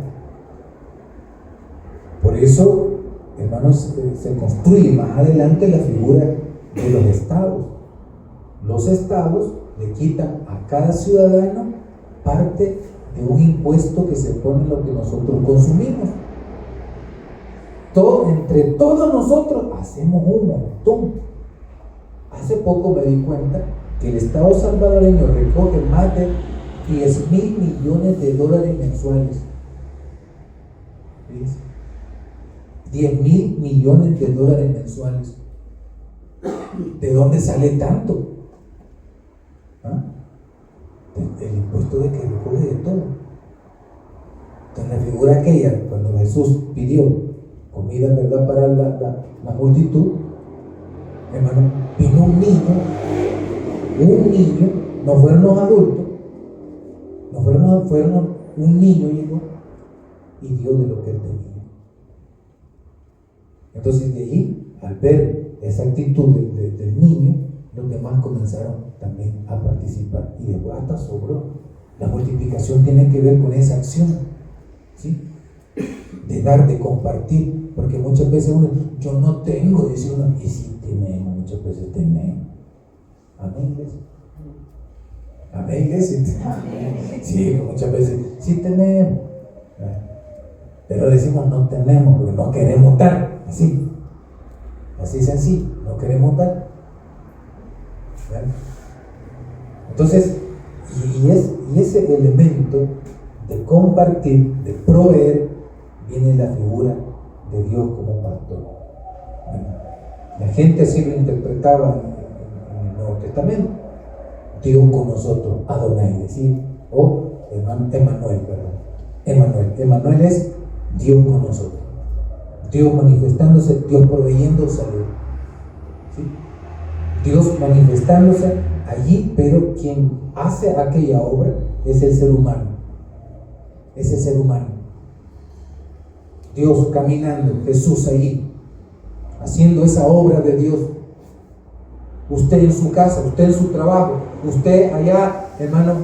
S1: Por eso, hermanos, se construye más adelante la figura de los estados. Los estados le quitan a cada ciudadano parte de un impuesto que se pone en lo que nosotros consumimos. Entre todos nosotros hacemos un montón. Hace poco me di cuenta que el Estado salvadoreño recoge más de 10,000 millones de dólares mensuales. ¿Ves? 10,000 millones de dólares mensuales. ¿De dónde sale tanto? ¿Ah? El impuesto de que recoge de todo. Entonces la figura aquella, cuando Jesús pidió comida, ¿verdad?, para la multitud, hermano, vino un niño, no fueron los adultos, fueron un niño, llegó y dio de lo que él tenía. Entonces de ahí, al ver esa actitud del niño, los demás comenzaron también a participar y después hasta sobró. La multiplicación tiene que ver con esa acción, ¿sí?, de dar, de compartir, porque muchas veces uno, yo no tengo, dice uno, y sí tenemos, muchas veces tenemos. Amén, iglesia. Amén, iglesia. Sí, muchas veces sí tenemos, pero decimos no tenemos porque no queremos dar, así sencillo, no queremos dar. ¿Verdad? Entonces, y ese elemento de compartir, de proveer, viene la figura de Dios como pastor. Bueno, la gente así lo interpretaba en el Nuevo Testamento. Dios con nosotros, Adonai, decir, o Emmanuel, perdón. Emmanuel es Dios con nosotros. Dios manifestándose, Dios proveyendo salud. ¿Sí? Dios manifestándose allí, pero quien hace aquella obra es el ser humano. Es el ser humano. Dios caminando, Jesús allí, haciendo esa obra de Dios. Usted en su casa, usted en su trabajo, usted allá, hermano,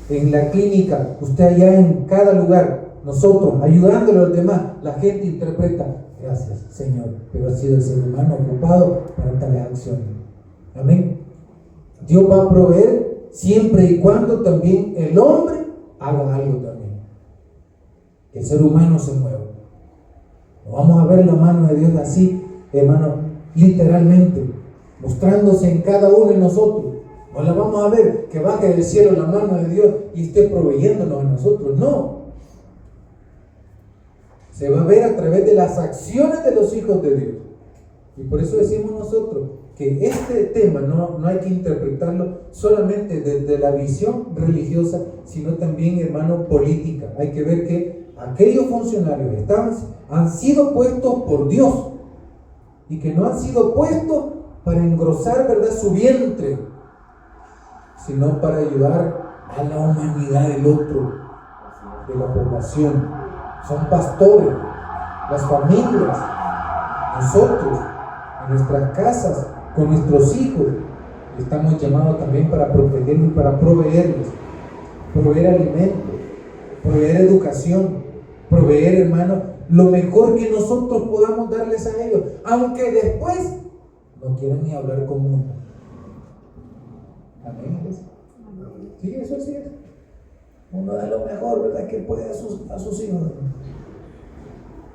S1: en la clínica, usted allá en cada lugar, nosotros ayudándole a los demás. La gente interpreta, gracias Señor, pero ha sido el ser humano ocupado para tales acciones. Amén. Dios va a proveer siempre y cuando también el hombre haga algo también, que el ser humano se mueva. No vamos a ver la mano de Dios así, hermano, literalmente, mostrándose en cada uno de nosotros. No la vamos a ver que baje del cielo la mano de Dios y esté proveyéndonos a nosotros. No. Se va a ver a través de las acciones de los hijos de Dios. Y por eso decimos nosotros que este tema no hay que interpretarlo solamente desde la visión religiosa, sino también, hermano, política. Hay que ver que aquellos funcionarios han sido puestos por Dios y que no han sido puestos para engrosar, ¿verdad?, su vientre, sino para ayudar a la humanidad del otro, de la población. Son pastores, las familias, nosotros, en nuestras casas, con nuestros hijos, estamos llamados también para protegerlos y para proveerles, proveer alimento, proveer educación, proveer, hermano, lo mejor que nosotros podamos darles a ellos, aunque después no quieran ni hablar con uno. Amén. Sí, eso sí es. Uno da lo mejor, ¿verdad?, que puede a sus hijos.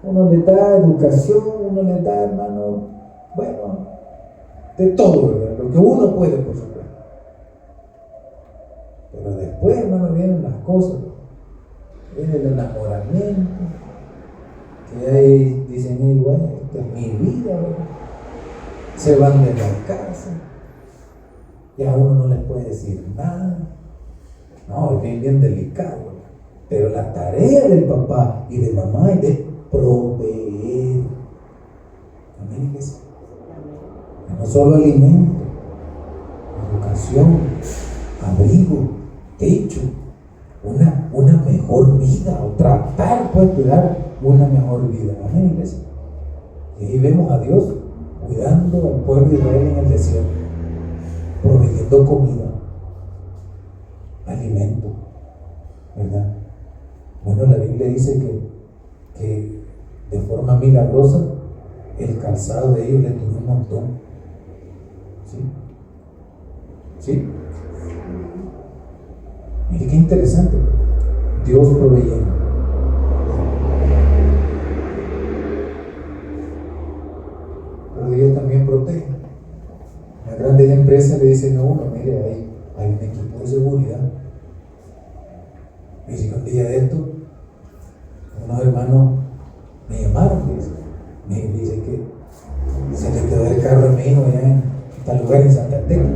S1: Uno les da educación, uno les da, hermano, bueno, de todo, ¿verdad?, lo que uno puede, por supuesto. Pero después, hermano, vienen las cosas. Viene el enamoramiento, que ahí dicen, bueno, esta es mi vida, ¿verdad? Se van de la casa, y a uno no les puede decir nada. No, es bien delicado, ¿verdad? Pero la tarea del papá y de mamá es de proveer. Amén, iglesia. No solo alimento, educación, abrigo, techo, una mejor vida, o tratar de dar una mejor vida. Amén, iglesia. Y ahí vemos a Dios cuidando al pueblo de Israel en el desierto, proveyendo comida, alimento, ¿verdad? Bueno, la Biblia dice que de forma milagrosa el calzado de ellos les duró un montón. ¿Sí? ¿Sí? Mire qué interesante. Dios proveyendo. Pero Dios también protege. Las grandes empresas le dicen a uno, mire, hay un equipo de seguridad. Y si un día de esto, unos hermanos me llamaron, me dicen que se le quedó el carro a mi hijo allá en tal lugar en Santa Tecla.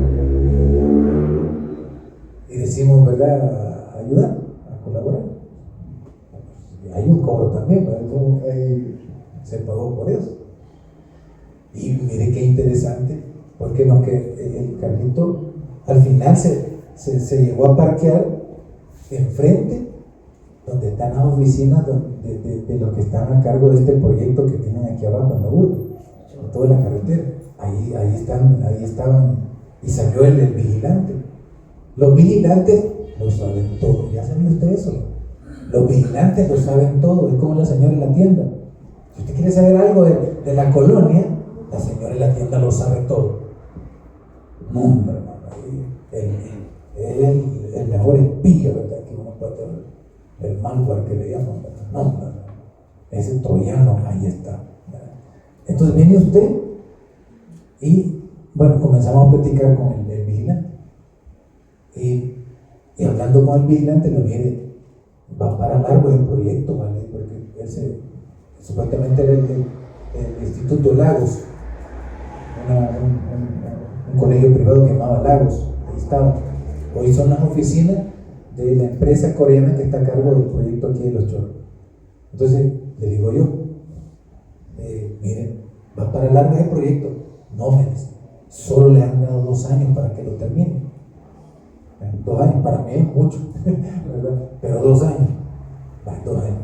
S1: Y decimos, ¿verdad?, ayudar, a colaborar. Hay un cobro también, ¿verdad? Ahí se pagó por eso. Y mire qué interesante, porque no, que el carrito al final se llegó a parquear enfrente donde están las oficinas de los que están a cargo de este proyecto que tienen aquí abajo en la urbe, en toda la carretera. Ahí estaban, y salió el vigilante. Los vigilantes lo saben todo. ¿Ya sabía usted eso? Los vigilantes lo saben todo. Es como la señora en la tienda. Si usted quiere saber algo de la colonia, la señora en la tienda lo sabe todo. No, hermano, el mejor espía, ¿verdad?, que uno puede tener, el malware que le llaman, ¿verdad? No, ese troyano ahí está, ¿verdad? Entonces viene usted y, bueno, comenzamos a platicar con el vigilante. Y hablando con el vigilante, le dije, va para largo el proyecto, ¿vale? Porque él supuestamente era el Instituto Lagos, un colegio privado que llamaba Lagos, ahí estaba. Hoy son las oficinas de la empresa coreana que está a cargo del proyecto aquí de Los Chorros. Entonces le digo yo, miren, va para largo el proyecto. No, me dice, solo le han dado 2 años para que lo termine. 2 años, para mí es mucho, ¿verdad? Pero 2 años, 2 años.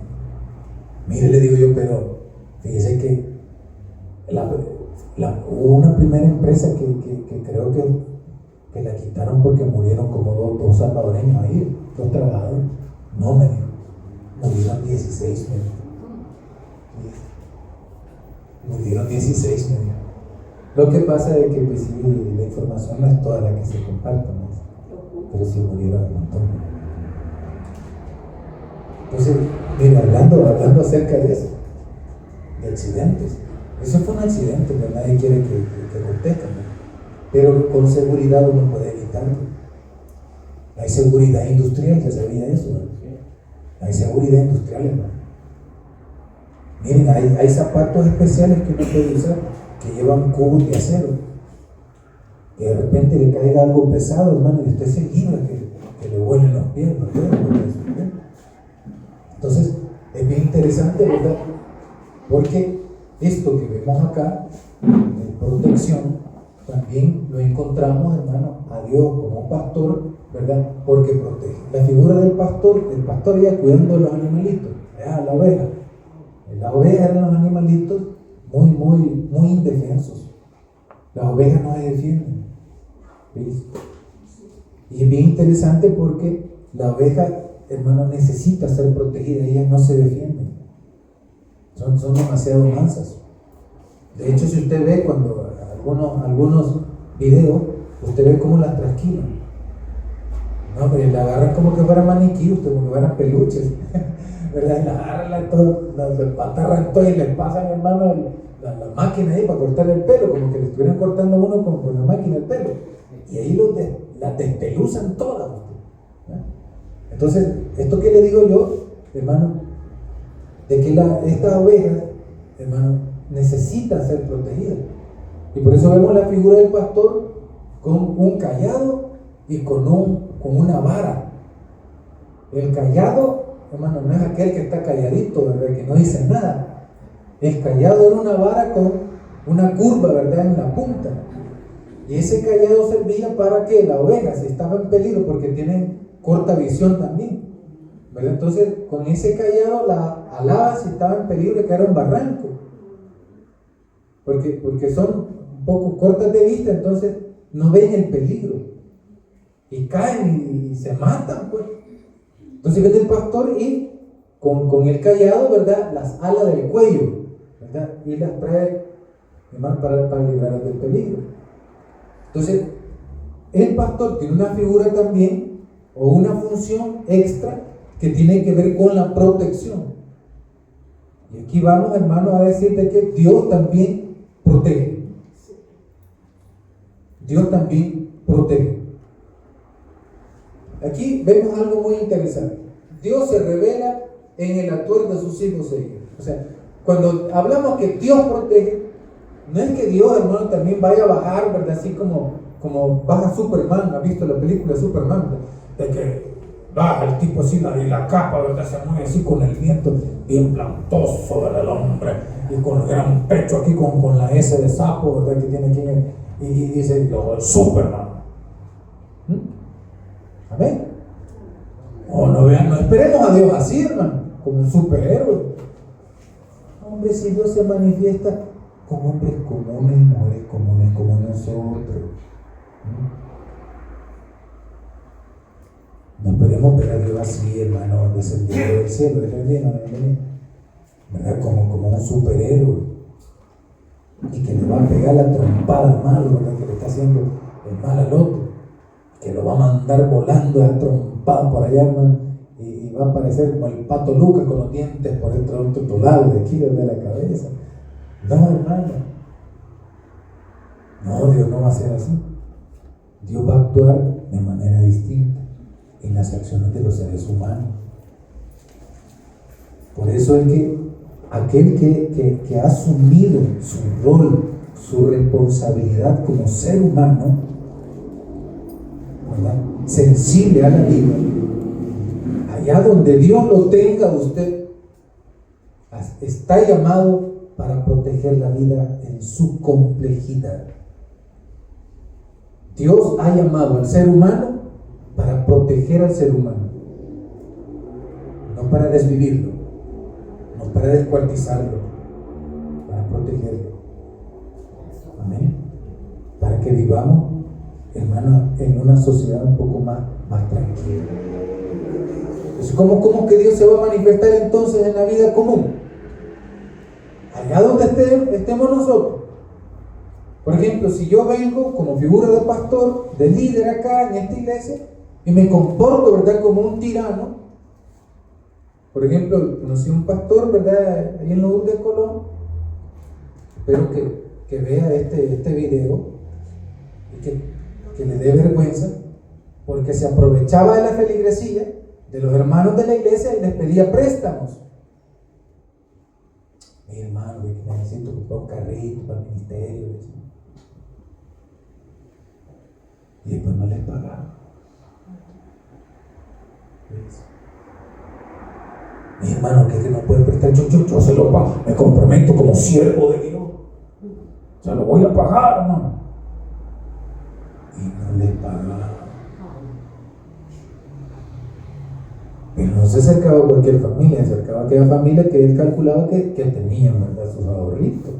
S1: Mire, le digo yo, pero fíjese que hubo una primera empresa que creo que la quitaron porque murieron como dos salvadoreños ahí, 2 trabajadores. No, me dijo, murieron 16, me dijo. Murieron 16, me dijo. Lo que pasa es que pues, sí, la información no es toda la que se comparte, ¿no? Pero sí murieron un montón. Entonces, mira, hablando acerca de eso, de accidentes. Eso fue un accidente, pero nadie quiere que acontezca, ¿no? Pero con seguridad uno puede evitarlo. Hay seguridad industrial, ya sabía eso, ¿no? Hay seguridad industrial, hermano. Miren, hay zapatos especiales que uno puede usar que llevan cubos de acero, que de repente le caiga algo pesado, hermano, y usted se libra que le huelen los pies, los dedos, ¿verdad? Entonces, es bien interesante, ¿verdad? Porque esto que vemos acá, de protección, también lo encontramos, hermano, a Dios como pastor, ¿verdad? Porque protege. La figura del pastor ya cuidando de los animalitos, la oveja. Las ovejas eran los animalitos muy indefensos. Las ovejas no se defienden. ¿Ves? Y es bien interesante porque la oveja, hermano, necesita ser protegida. Ellas no se defienden. Son demasiado mansas. De hecho, si usted ve cuando algunos videos, usted ve cómo las trasquilan. No, pero la agarran como que fueran maniquí, como que fueran peluches. ¿Verdad? La agarran todo, las patarran todo y les pasan, hermano, la máquina ahí para cortar el pelo, como que le estuvieran cortando a uno con la máquina el pelo. Y ahí las despeluzan todas. ¿Verdad? Entonces, esto que le digo yo, hermano, de que estas ovejas, hermano, necesitan ser protegidas. Y por eso vemos la figura del pastor con un cayado y con una vara. El cayado, hermano, no es aquel que está calladito, ¿verdad? Que no dice nada. El cayado era una vara con una curva, ¿verdad? En la punta. Y ese cayado servía para que la oveja, si estaba en peligro, porque tienen corta visión también, ¿verdad? Entonces, con ese cayado la alaba si estaba en peligro de caer a un barranco. Porque son un poco cortas de vista, entonces no ven el peligro. Y caen y se matan, pues. Entonces viene el pastor y con el cayado, ¿verdad? Las ala del cuello, ¿verdad? Y las trae, hermano, para librarlas del peligro. Entonces, el pastor tiene una figura también, o una función extra, que tiene que ver con la protección. Y aquí vamos, hermano, a decirte que Dios también protege. Dios también protege. Aquí vemos algo muy interesante. Dios se revela en el actuar de sus hijos e hijas. O sea, cuando hablamos que Dios protege, no es que Dios, hermano, también vaya a bajar, ¿verdad? Así como baja Superman. ¿Ha visto la película de Superman? De que baja el tipo así, y la capa, ¿verdad? Se mueve así con el viento, bien plantoso, ¿verdad? El hombre, y con el gran pecho aquí, con la S de sapo, ¿verdad? Que tiene aquí, y dice, yo soy Superman. Amén. No esperemos a Dios así, hermano, como un superhéroe. Hombre, si Dios se manifiesta con hombres comunes y mujeres comunes como nosotros. No esperemos ver a Dios así, hermano, descendido del cielo, ¿verdad? Como un superhéroe. Y que le va a pegar la trompada al malo, ¿verdad? Que le está haciendo el mal al otro. Que lo va a mandar volando a trompada por allá, hermano. Y va a aparecer como el pato Lucas con los dientes por el otro lado de aquí, de la cabeza. No, hermano. No, Dios no va a ser así. Dios va a actuar de manera distinta en las acciones de los seres humanos. Por eso es que aquel que ha asumido su rol, su responsabilidad como ser humano, ¿verdad? Sensible a la vida, allá donde Dios lo tenga, usted está llamado para proteger la vida en su complejidad. Dios ha llamado al ser humano para proteger al ser humano, no para desvivirlo, no para descuartizarlo, para protegerlo. Amén. Para que vivamos, hermano, en una sociedad un poco más tranquila. Entonces, ¿cómo que Dios se va a manifestar entonces en la vida común? Allá donde estemos nosotros. Por ejemplo, si yo vengo como figura de pastor, de líder acá en esta iglesia, y me comporto, ¿verdad?, como un tirano. Por ejemplo, conocí un pastor, ¿verdad?, ahí en Lourdes de Colón. Espero que vea este video y que le dé vergüenza, porque se aprovechaba de la feligresía de los hermanos de la iglesia y les pedía préstamos. Mi hermano, que necesito comprar un carrito para el ministerio. Y después no les pagaba. ¿Ves? Mi hermano, que no puede prestar, yo se lo pago, me comprometo como siervo de Dios. Se lo voy a pagar, hermano. Y no le pagaba. Pero no se acercaba a cualquier familia, se acercaba a aquella familia que él calculaba que tenían, ¿verdad?, sus ahorritos.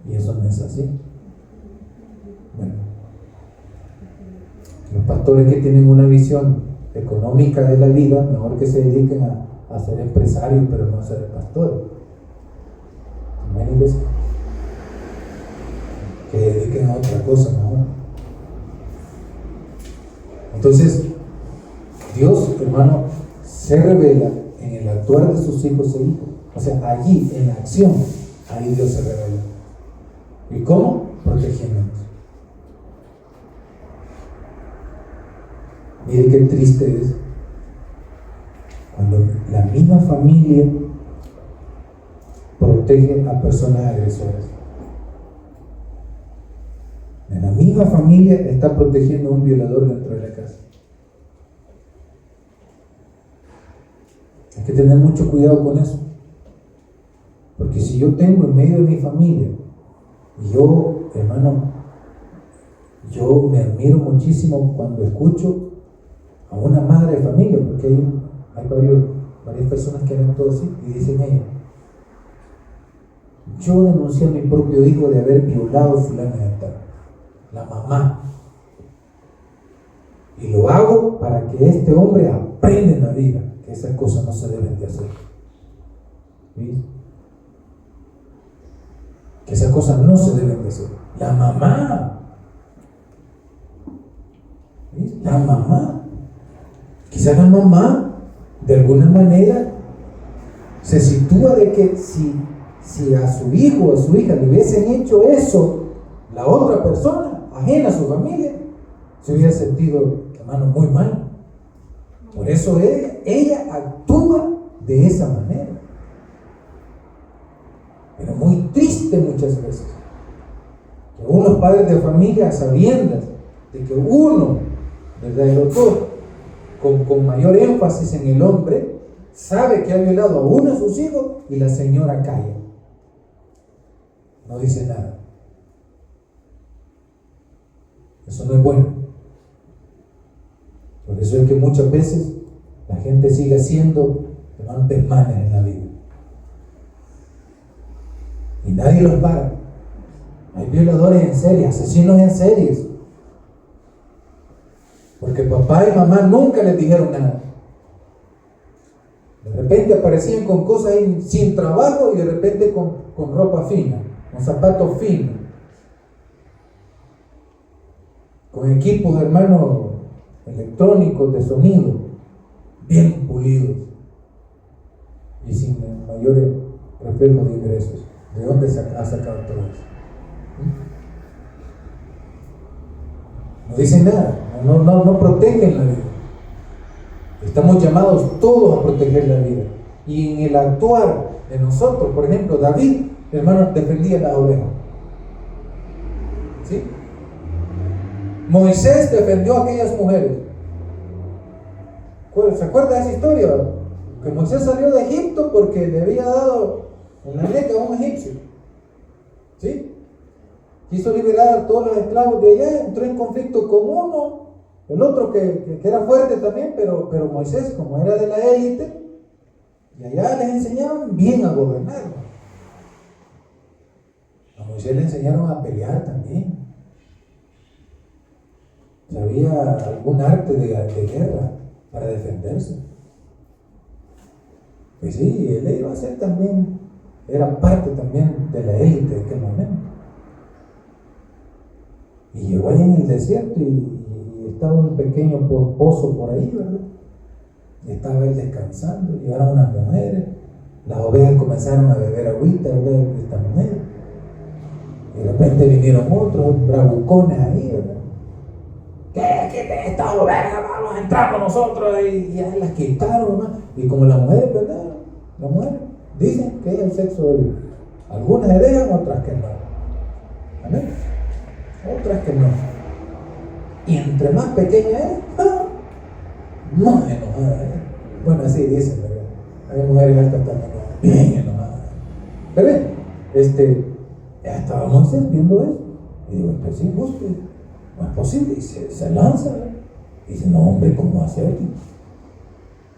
S1: Y eso no es así. Bueno, los pastores que tienen una visión económica de la vida, mejor que se dediquen a ser empresarios, pero no a ser pastores. Amén, iglesia. Que dediquen a otra cosa mejor. Entonces, Dios, hermano, se revela en el actuar de sus hijos e hijas. O sea, allí, en la acción, ahí Dios se revela. ¿Y cómo? Protegiéndonos. Mire qué triste es cuando la misma familia protege a personas agresoras. La misma familia está protegiendo a un violador dentro de la casa. Hay que tener mucho cuidado con eso. Porque si yo tengo en medio de mi familia, y yo, hermano, yo me admiro muchísimo cuando escucho a una madre de familia, porque hay varias personas que han actuado así, y dicen ella: yo denuncié a mi propio hijo de haber violado a fulana de tal, la mamá, y lo hago para que este hombre aprenda en la vida que esas cosas no se deben de hacer. ¿Sí? Que esas cosas no se deben de hacer. La mamá. ¿Sí? La mamá. Quizás la mamá, de alguna manera, se sitúa de que si a su hijo o a su hija le hubiesen hecho eso, la otra persona, ajena a su familia, se hubiera sentido, hermano, muy mal. Por eso ella actúa de esa manera. Pero muy triste muchas veces que unos padres de familia, a sabiendas de que uno, ¿verdad?, el otro, con mayor énfasis en el hombre, sabe que ha violado a uno de sus hijos, y la señora calla, no dice nada. Eso no es bueno. Por eso es que muchas veces la gente sigue siendo, hermanos, desmanes en la vida. Y nadie los para. Hay violadores en serie, asesinos en series. Porque papá y mamá nunca les dijeron nada. De repente aparecían con cosas ahí sin trabajo, y de repente con ropa fina, con zapatos finos, con equipos, hermanos, electrónicos de sonido, bien pulidos y sin mayores reflejos de ingresos. ¿De dónde ha sacado todo eso? No dicen nada, no protegen la vida. Estamos llamados todos a proteger la vida. Y en el actuar de nosotros, por ejemplo, David, hermano, defendía las ovejas. ¿Sí? Moisés defendió a aquellas mujeres. ¿Se acuerda de esa historia? Que Moisés salió de Egipto porque le había dado en la neca a un egipcio. ¿Sí? Quiso liberar a todos los esclavos de allá, entró en conflicto con uno, el otro que era fuerte también, pero Moisés, como era de la élite, y allá les enseñaban bien a gobernar. A Moisés le enseñaron a pelear también. Sabía algún arte de guerra para defenderse. Pues sí, él iba a ser también, era parte también de la élite de aquel momento. Y llegó allá en el desierto y estaba un pequeño pozo por ahí, ¿verdad? Y estaba él descansando, llegaron unas mujeres, las ovejas comenzaron a beber agüita, ¿verdad?, de esta mujer. Y de repente vinieron otros bravucones ahí, ¿verdad? ¿Qué estas ovejas? Vamos a entrar con nosotros, y ya las quitaron, ¿no? Y como la mujer, ¿verdad? La mujer dicen que es el sexo débil. Algunas se dejan, otras que no. ¿Amén? Otras que no. Y entre más pequeña es, más enojada es. Bueno, así dicen, ¿verdad? Hay mujeres altas también, bien enojadas. Pero ya estaba Moisés viendo eso. Y digo, esto es injusto, no es posible. Y se lanza, ¿verdad? Y dice, no, hombre, ¿cómo va a ser?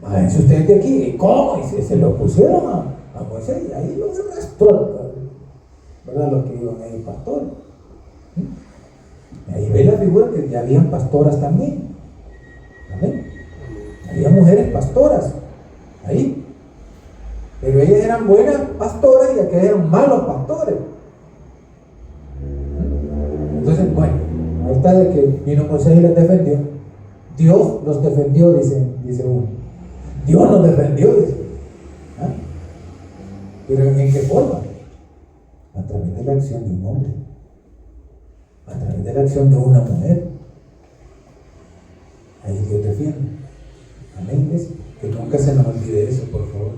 S1: Váyanse ustedes de aquí. ¿Cómo? Y se lo pusieron a Moisés y ahí lo arrastró, ¿verdad? Los que iban ahí, pastores. Ahí ve la figura que ya habían pastoras también. ¿Amén? Había mujeres pastoras ahí. Pero ellas eran buenas pastoras y aquellas eran malos pastores. Entonces, bueno, ahí está de que vino Moisés y les defendió. Dios los defendió, dice uno. Dios nos defendió, dice. ¿Ah? Pero ¿en qué forma? A través de la acción de un hombre, a través de la acción de una mujer. Ahí Dios defiende. Amén. Que nunca se nos olvide eso, por favor.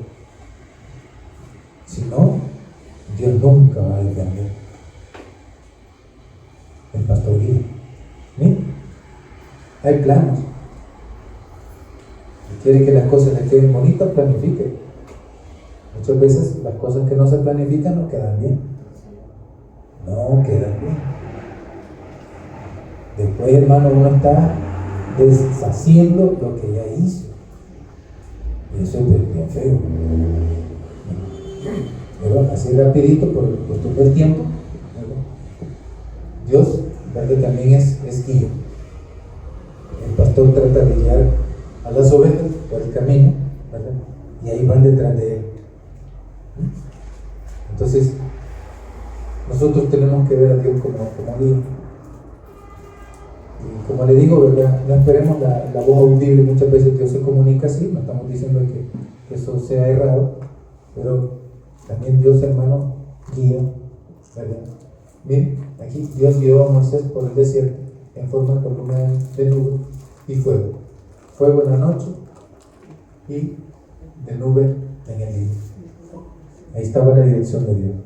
S1: Si no, Dios nunca va a defender el pastor Guido. ¿Sí? Hay planos. Si quiere que las cosas le queden bonitas, planifique. Muchas veces las cosas que no se planifican no quedan bien. No quedan bien. Después, hermano, uno está deshaciendo lo que ya hizo. Y eso es bien feo. Pero así rapidito, por cuestión del tiempo, ¿verdad? Dios, ¿verdad? También es guía. El pastor trata de guiar a las ovejas por el camino, ¿verdad? Y ahí van detrás de él. Entonces, nosotros tenemos que ver a Dios como guía. Y como le digo, ¿verdad? No esperemos la voz audible. Muchas veces Dios se comunica así, no estamos diciendo que eso sea errado, pero también Dios, hermano, guía, ¿verdad? Bien, aquí Dios guió a Moisés por el desierto en forma de columna de nube y fuego. Fuego en la noche y de nube en el día. Ahí estaba la dirección de Dios.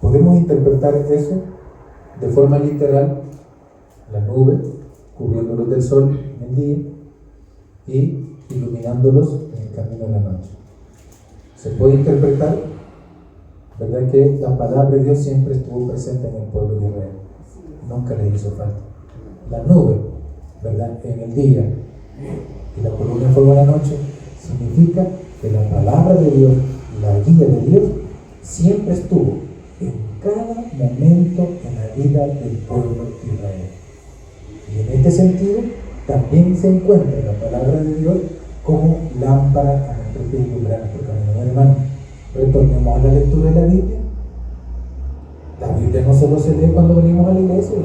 S1: Podemos interpretar eso de forma literal, la nube cubriéndolos del sol en el día y iluminándolos en el camino de la noche. Se puede interpretar, ¿verdad?, que la palabra de Dios siempre estuvo presente en el pueblo de Israel. Nunca le hizo falta. La nube, ¿verdad?, en el día y la columna de fuego en la noche significa que la palabra de Dios, la guía de Dios, siempre estuvo en cada momento en la vida del pueblo de Israel. Y en este sentido también se encuentra la palabra de Dios como lámpara a nuestros pies y lumbrera por camino. Hermano, retornemos a la lectura de la Biblia. La Biblia no solo se lee cuando venimos a la iglesia,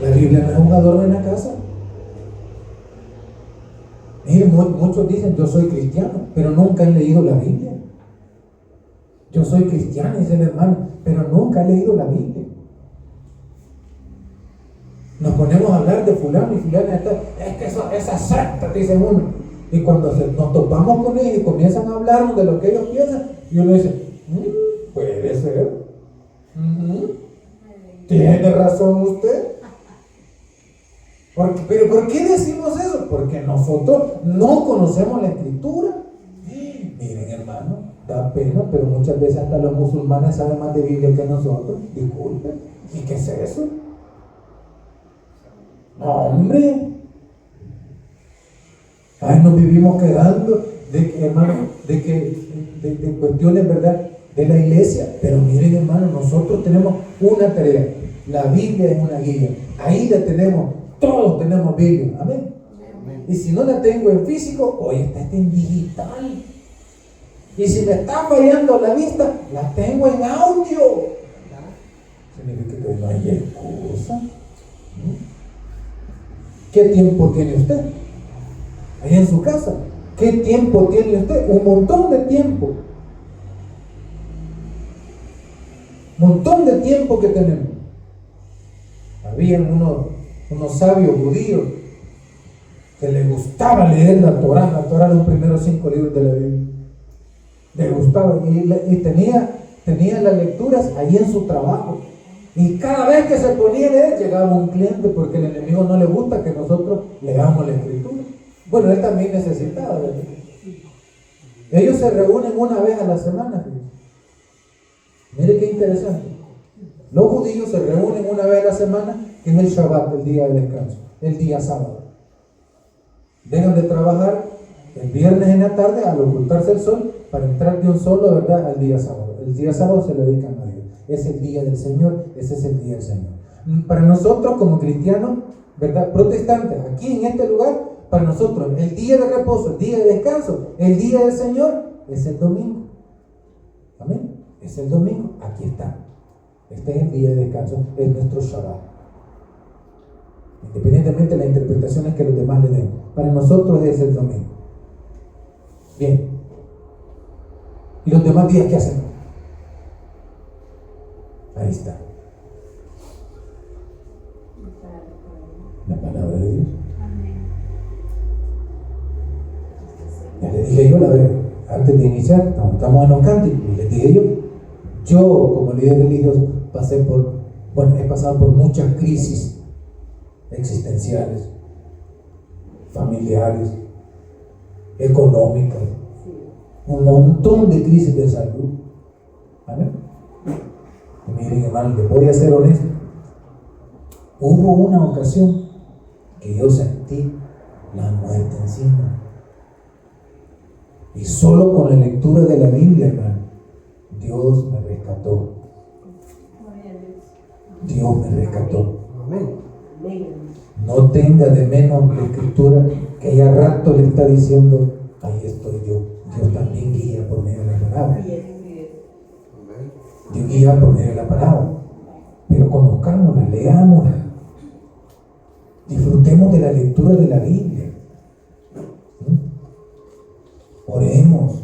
S1: la Biblia no es un adorno en la casa. Miren, muchos dicen, yo soy cristiano, pero nunca han leído la Biblia. Yo soy cristiano, dice el hermano, pero nunca he leído la Biblia. Nos ponemos a hablar de fulano y fulana, es que esas sectas, dicen uno. Y cuando nos topamos con ellos y comienzan a hablarnos de lo que ellos piensan, y uno dice, puede ser. ¿Tiene razón usted? ¿Pero por qué decimos eso? Porque nosotros no conocemos la Escritura. Miren, hermano, da pena, pero muchas veces hasta los musulmanes saben más de Biblia que nosotros. Disculpen. ¿Y qué es eso? No, hombre. Ay, nos vivimos quedando de cuestiones, ¿verdad?, de la iglesia. Pero miren, hermano, nosotros tenemos una tarea. La Biblia es una guía. Ahí la tenemos. Todos tenemos Biblia. Amén. Y si no la tengo en físico, hoy está en digital. Y si me está fallando la vista, la tengo en audio. Significa que no hay excusa. ¿Qué tiempo tiene usted? Ahí en su casa. ¿Qué tiempo tiene usted? Un montón de tiempo. Montón de tiempo que tenemos. Habían unos sabios judíos que le gustaba leer la Torá. La Torá, los primeros 5 libros de la Biblia. Le gustaba y tenía las lecturas ahí en su trabajo. Y cada vez que se ponía a leer, llegaba un cliente, porque el enemigo no le gusta que nosotros leamos la escritura. Bueno, él también necesitaba, ¿verdad? Ellos se reúnen una vez a la semana. Mire qué interesante. Los judíos se reúnen una vez a la semana, que es el Shabbat, el día de descanso, el día sábado. Dejan de trabajar el viernes en la tarde al ocultarse el sol para entrar de un solo, ¿verdad?, al día sábado. El día sábado se lo dedican a Dios. Es el día del Señor, ese es el día del Señor. Para nosotros como cristianos, ¿verdad?, protestantes, aquí en este lugar, para nosotros el día de reposo, el día de descanso, el día del Señor es el domingo. Amén. Es el domingo. Aquí está. Este es el día de descanso, es nuestro Shabbat. Independientemente de las interpretaciones que los demás le den, para nosotros es el domingo. Bien. ¿Y los demás días qué hacen? Ahí está. La palabra de Dios. Ya les dije yo, antes de iniciar, estamos en los cánticos, y les dije yo como líder religioso he pasado por muchas crisis existenciales, familiares, económicas, un montón de crisis de salud. ¿Vale? Y miren, hermano, les voy a ser honesto. Hubo una ocasión que yo sentí la muerte encima. Y solo con la lectura de la Biblia, hermano, Dios me rescató. Dios me rescató. No tenga de menos la escritura, que ya rato le está diciendo, ahí estoy yo. Dios también guía por medio de la palabra. Dios guía por medio de la palabra. Pero conozcámosla, leámosla. Disfrutemos de la lectura de la Biblia. Oremos,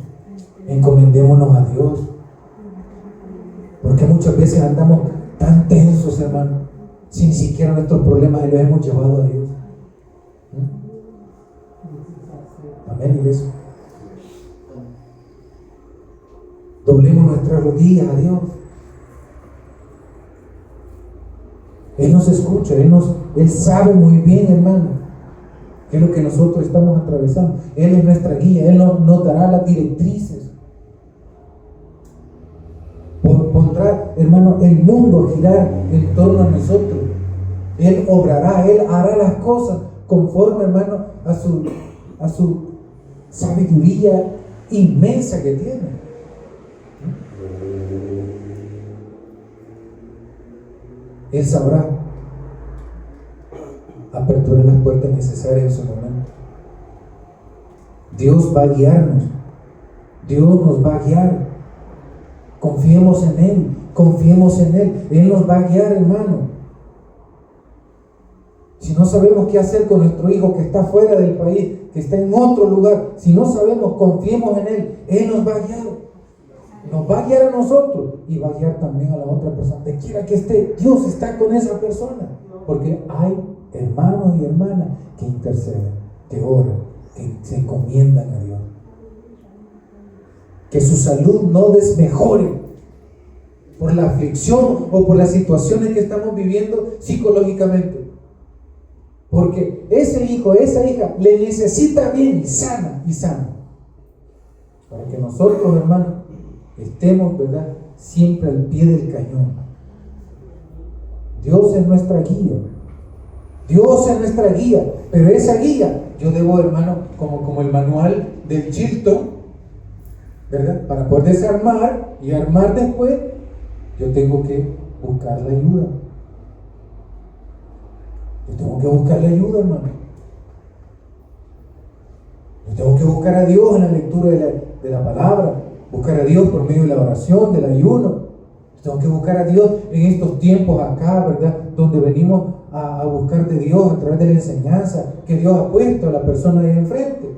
S1: encomendémonos a Dios, porque muchas veces andamos tan tensos, hermano, si ni siquiera nuestros problemas los hemos llevado a Dios. Amén, iglesia. Doblemos nuestras rodillas a Dios. Él nos escucha, Él sabe muy bien, hermano, qué es lo que nosotros estamos atravesando. Él es nuestra guía, Él nos dará las directrices. Pondrá, hermano, el mundo a girar en torno a nosotros. Él obrará, Él hará las cosas conforme, hermano, a su sabiduría inmensa que tiene. Él sabrá aperturar las puertas necesarias en su momento. Dios va a guiarnos. Dios nos va a guiar. Confiemos en Él. Confiemos en Él. Él nos va a guiar, hermano. Si no sabemos qué hacer con nuestro hijo que está fuera del país, que está en otro lugar, si no sabemos, confiemos en Él. Él nos va a guiar. Nos va a guiar a nosotros y va a guiar también a la otra persona. De quiera que esté, Dios está con esa persona. Porque hay hermanos y hermanas que interceden, que oran, que se encomiendan a Dios. Que su salud no desmejore por la aflicción o por las situaciones que estamos viviendo psicológicamente. Porque ese hijo, esa hija le necesita bien y sana. Para que nosotros, hermanos, estemos, ¿verdad?, siempre al pie del cañón. Dios es nuestra guía. Dios es nuestra guía. Pero esa guía, yo debo, hermano, como el manual del Chilton, ¿verdad? Para poder desarmar y armar después, yo tengo que buscar la ayuda. Yo tengo que buscar la ayuda, hermano. Yo tengo que buscar a Dios en la lectura de la palabra. Buscar a Dios por medio de la oración, del ayuno. Tengo que buscar a Dios en estos tiempos acá, ¿verdad? Donde venimos a buscar de Dios a través de la enseñanza que Dios ha puesto a la persona de enfrente.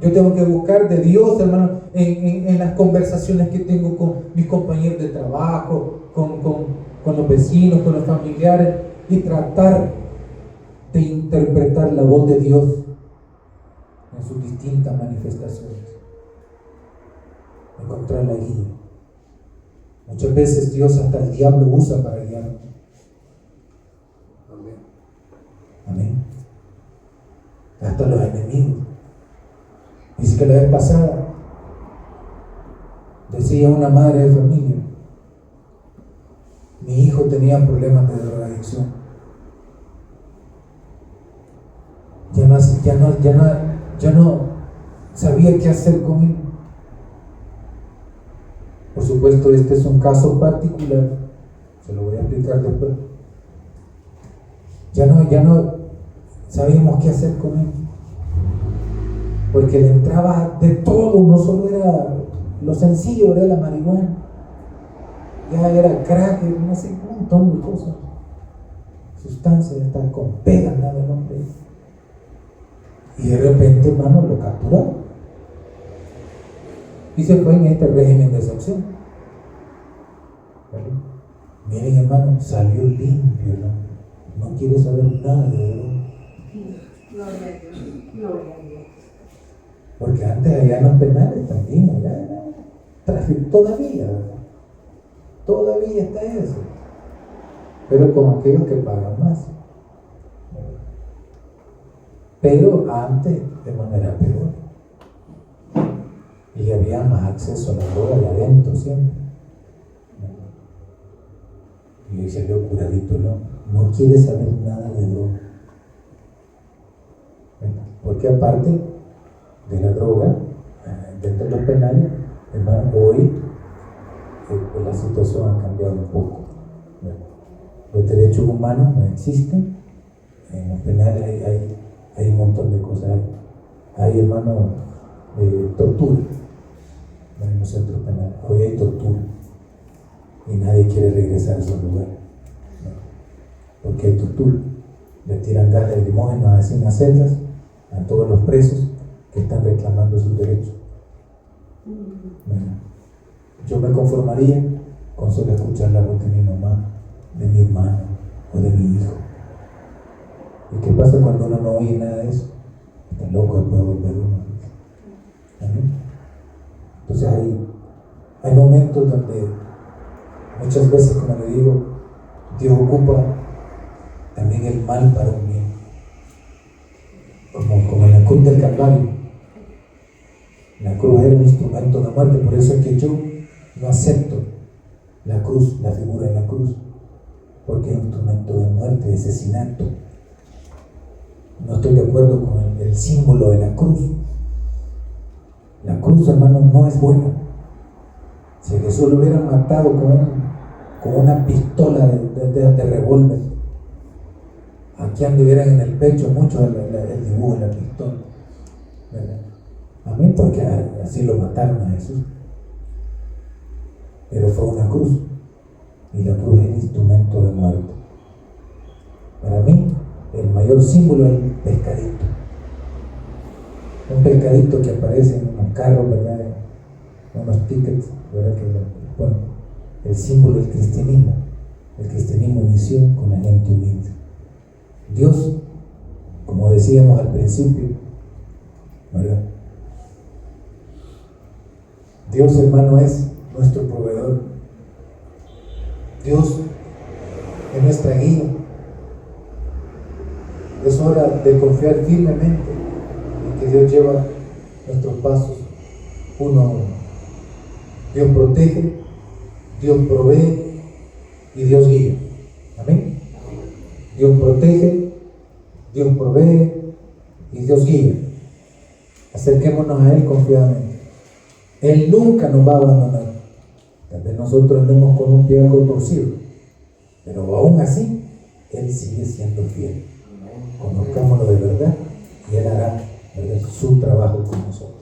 S1: Yo tengo que buscar de Dios, hermano, en las conversaciones que tengo con mis compañeros de trabajo, con los vecinos, con los familiares, y tratar de interpretar la voz de Dios en sus distintas manifestaciones. Encontrar la guía. Muchas veces Dios hasta el diablo usa para guiarnos. Amén. Hasta los enemigos. Dice que la vez pasada decía una madre de familia: mi hijo tenía problemas de drogadicción. Ya no sabía qué hacer con él. Por supuesto, este es un caso particular, se lo voy a explicar después. Ya no sabíamos qué hacer con él, porque le entraba de todo, no solo era lo sencillo, era la marihuana, ya era crack, no sé, un montón de cosas, sustancias, hasta con pegas, nada del hombre. Y de repente, hermano, lo capturaron y se fue en este régimen de excepción. ¿Vale? Miren, hermano, salió limpio, no quiere saber nada de droga.
S2: Gloria a Dios, gloria a Dios.
S1: Porque antes allá en los penales también, allá era tráfico, todavía está eso, pero con aquellos que pagan más. Pero antes, de manera peor, y había más acceso a la droga de adentro siempre. Y hoy salió curadito, no quiere saber nada de droga. Porque aparte de la droga, dentro de los penales, hermano, hoy la situación ha cambiado un poco. Los derechos humanos no existen. En los penales hay un montón de cosas. Hay, hermano, tortura en los centros penales. Hoy hay tortura y nadie quiere regresar a esos lugares, porque hay tortura. Le tiran gas lacrimógeno así en las celdas a todos los presos que están reclamando sus derechos. Yo me conformaría con solo escuchar la voz de mi mamá, de mi hermano o de mi hijo. ¿Y qué pasa cuando uno no oye nada de eso? Está loco, después volver uno. ¿Amén? Entonces hay momentos donde muchas veces, como le digo, Dios ocupa también el mal para un bien. Como en la cruz del Calvario. La cruz era un instrumento de muerte, por eso es que yo no acepto la cruz, la figura de la cruz, porque es un instrumento de muerte, de asesinato. No estoy de acuerdo con el símbolo de la cruz. La cruz, hermano, no es buena. Si Jesús lo hubiera matado con una pistola de revólver, aquí anduvieran en el pecho mucho el dibujo de la pistola, ¿verdad? Amén, porque así lo mataron a Jesús. Pero fue una cruz, y la cruz es el instrumento de muerte. Para mí, el mayor símbolo es el pescadito. Un pescadito que aparece en unos carros, ¿verdad? En unos tickets, ¿verdad? Bueno, el símbolo del cristianismo. El cristianismo inició con la gente humilde. Dios, como decíamos al principio, ¿verdad? Dios, hermano, es nuestro proveedor. Dios es nuestra guía. Es hora de confiar firmemente en que Dios lleva nuestros pasos uno a uno. Dios protege, Dios provee y Dios guía. Amén. Dios protege, Dios provee y Dios guía. Acerquémonos a Él confiadamente. Él nunca nos va a abandonar. Tal vez nosotros andemos con un pie algo torcido, pero aún así, Él sigue siendo fiel. Conozcámoslo de verdad y Él hará, ¿verdad?, su trabajo con nosotros.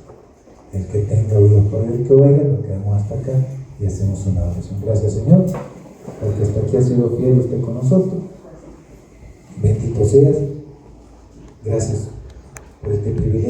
S1: El que tenga oídos para oír, que oiga. Nos quedamos hasta acá y hacemos una oración. Gracias, Señor, porque hasta aquí ha sido fiel usted con nosotros. Bendito seas. Gracias por este privilegio.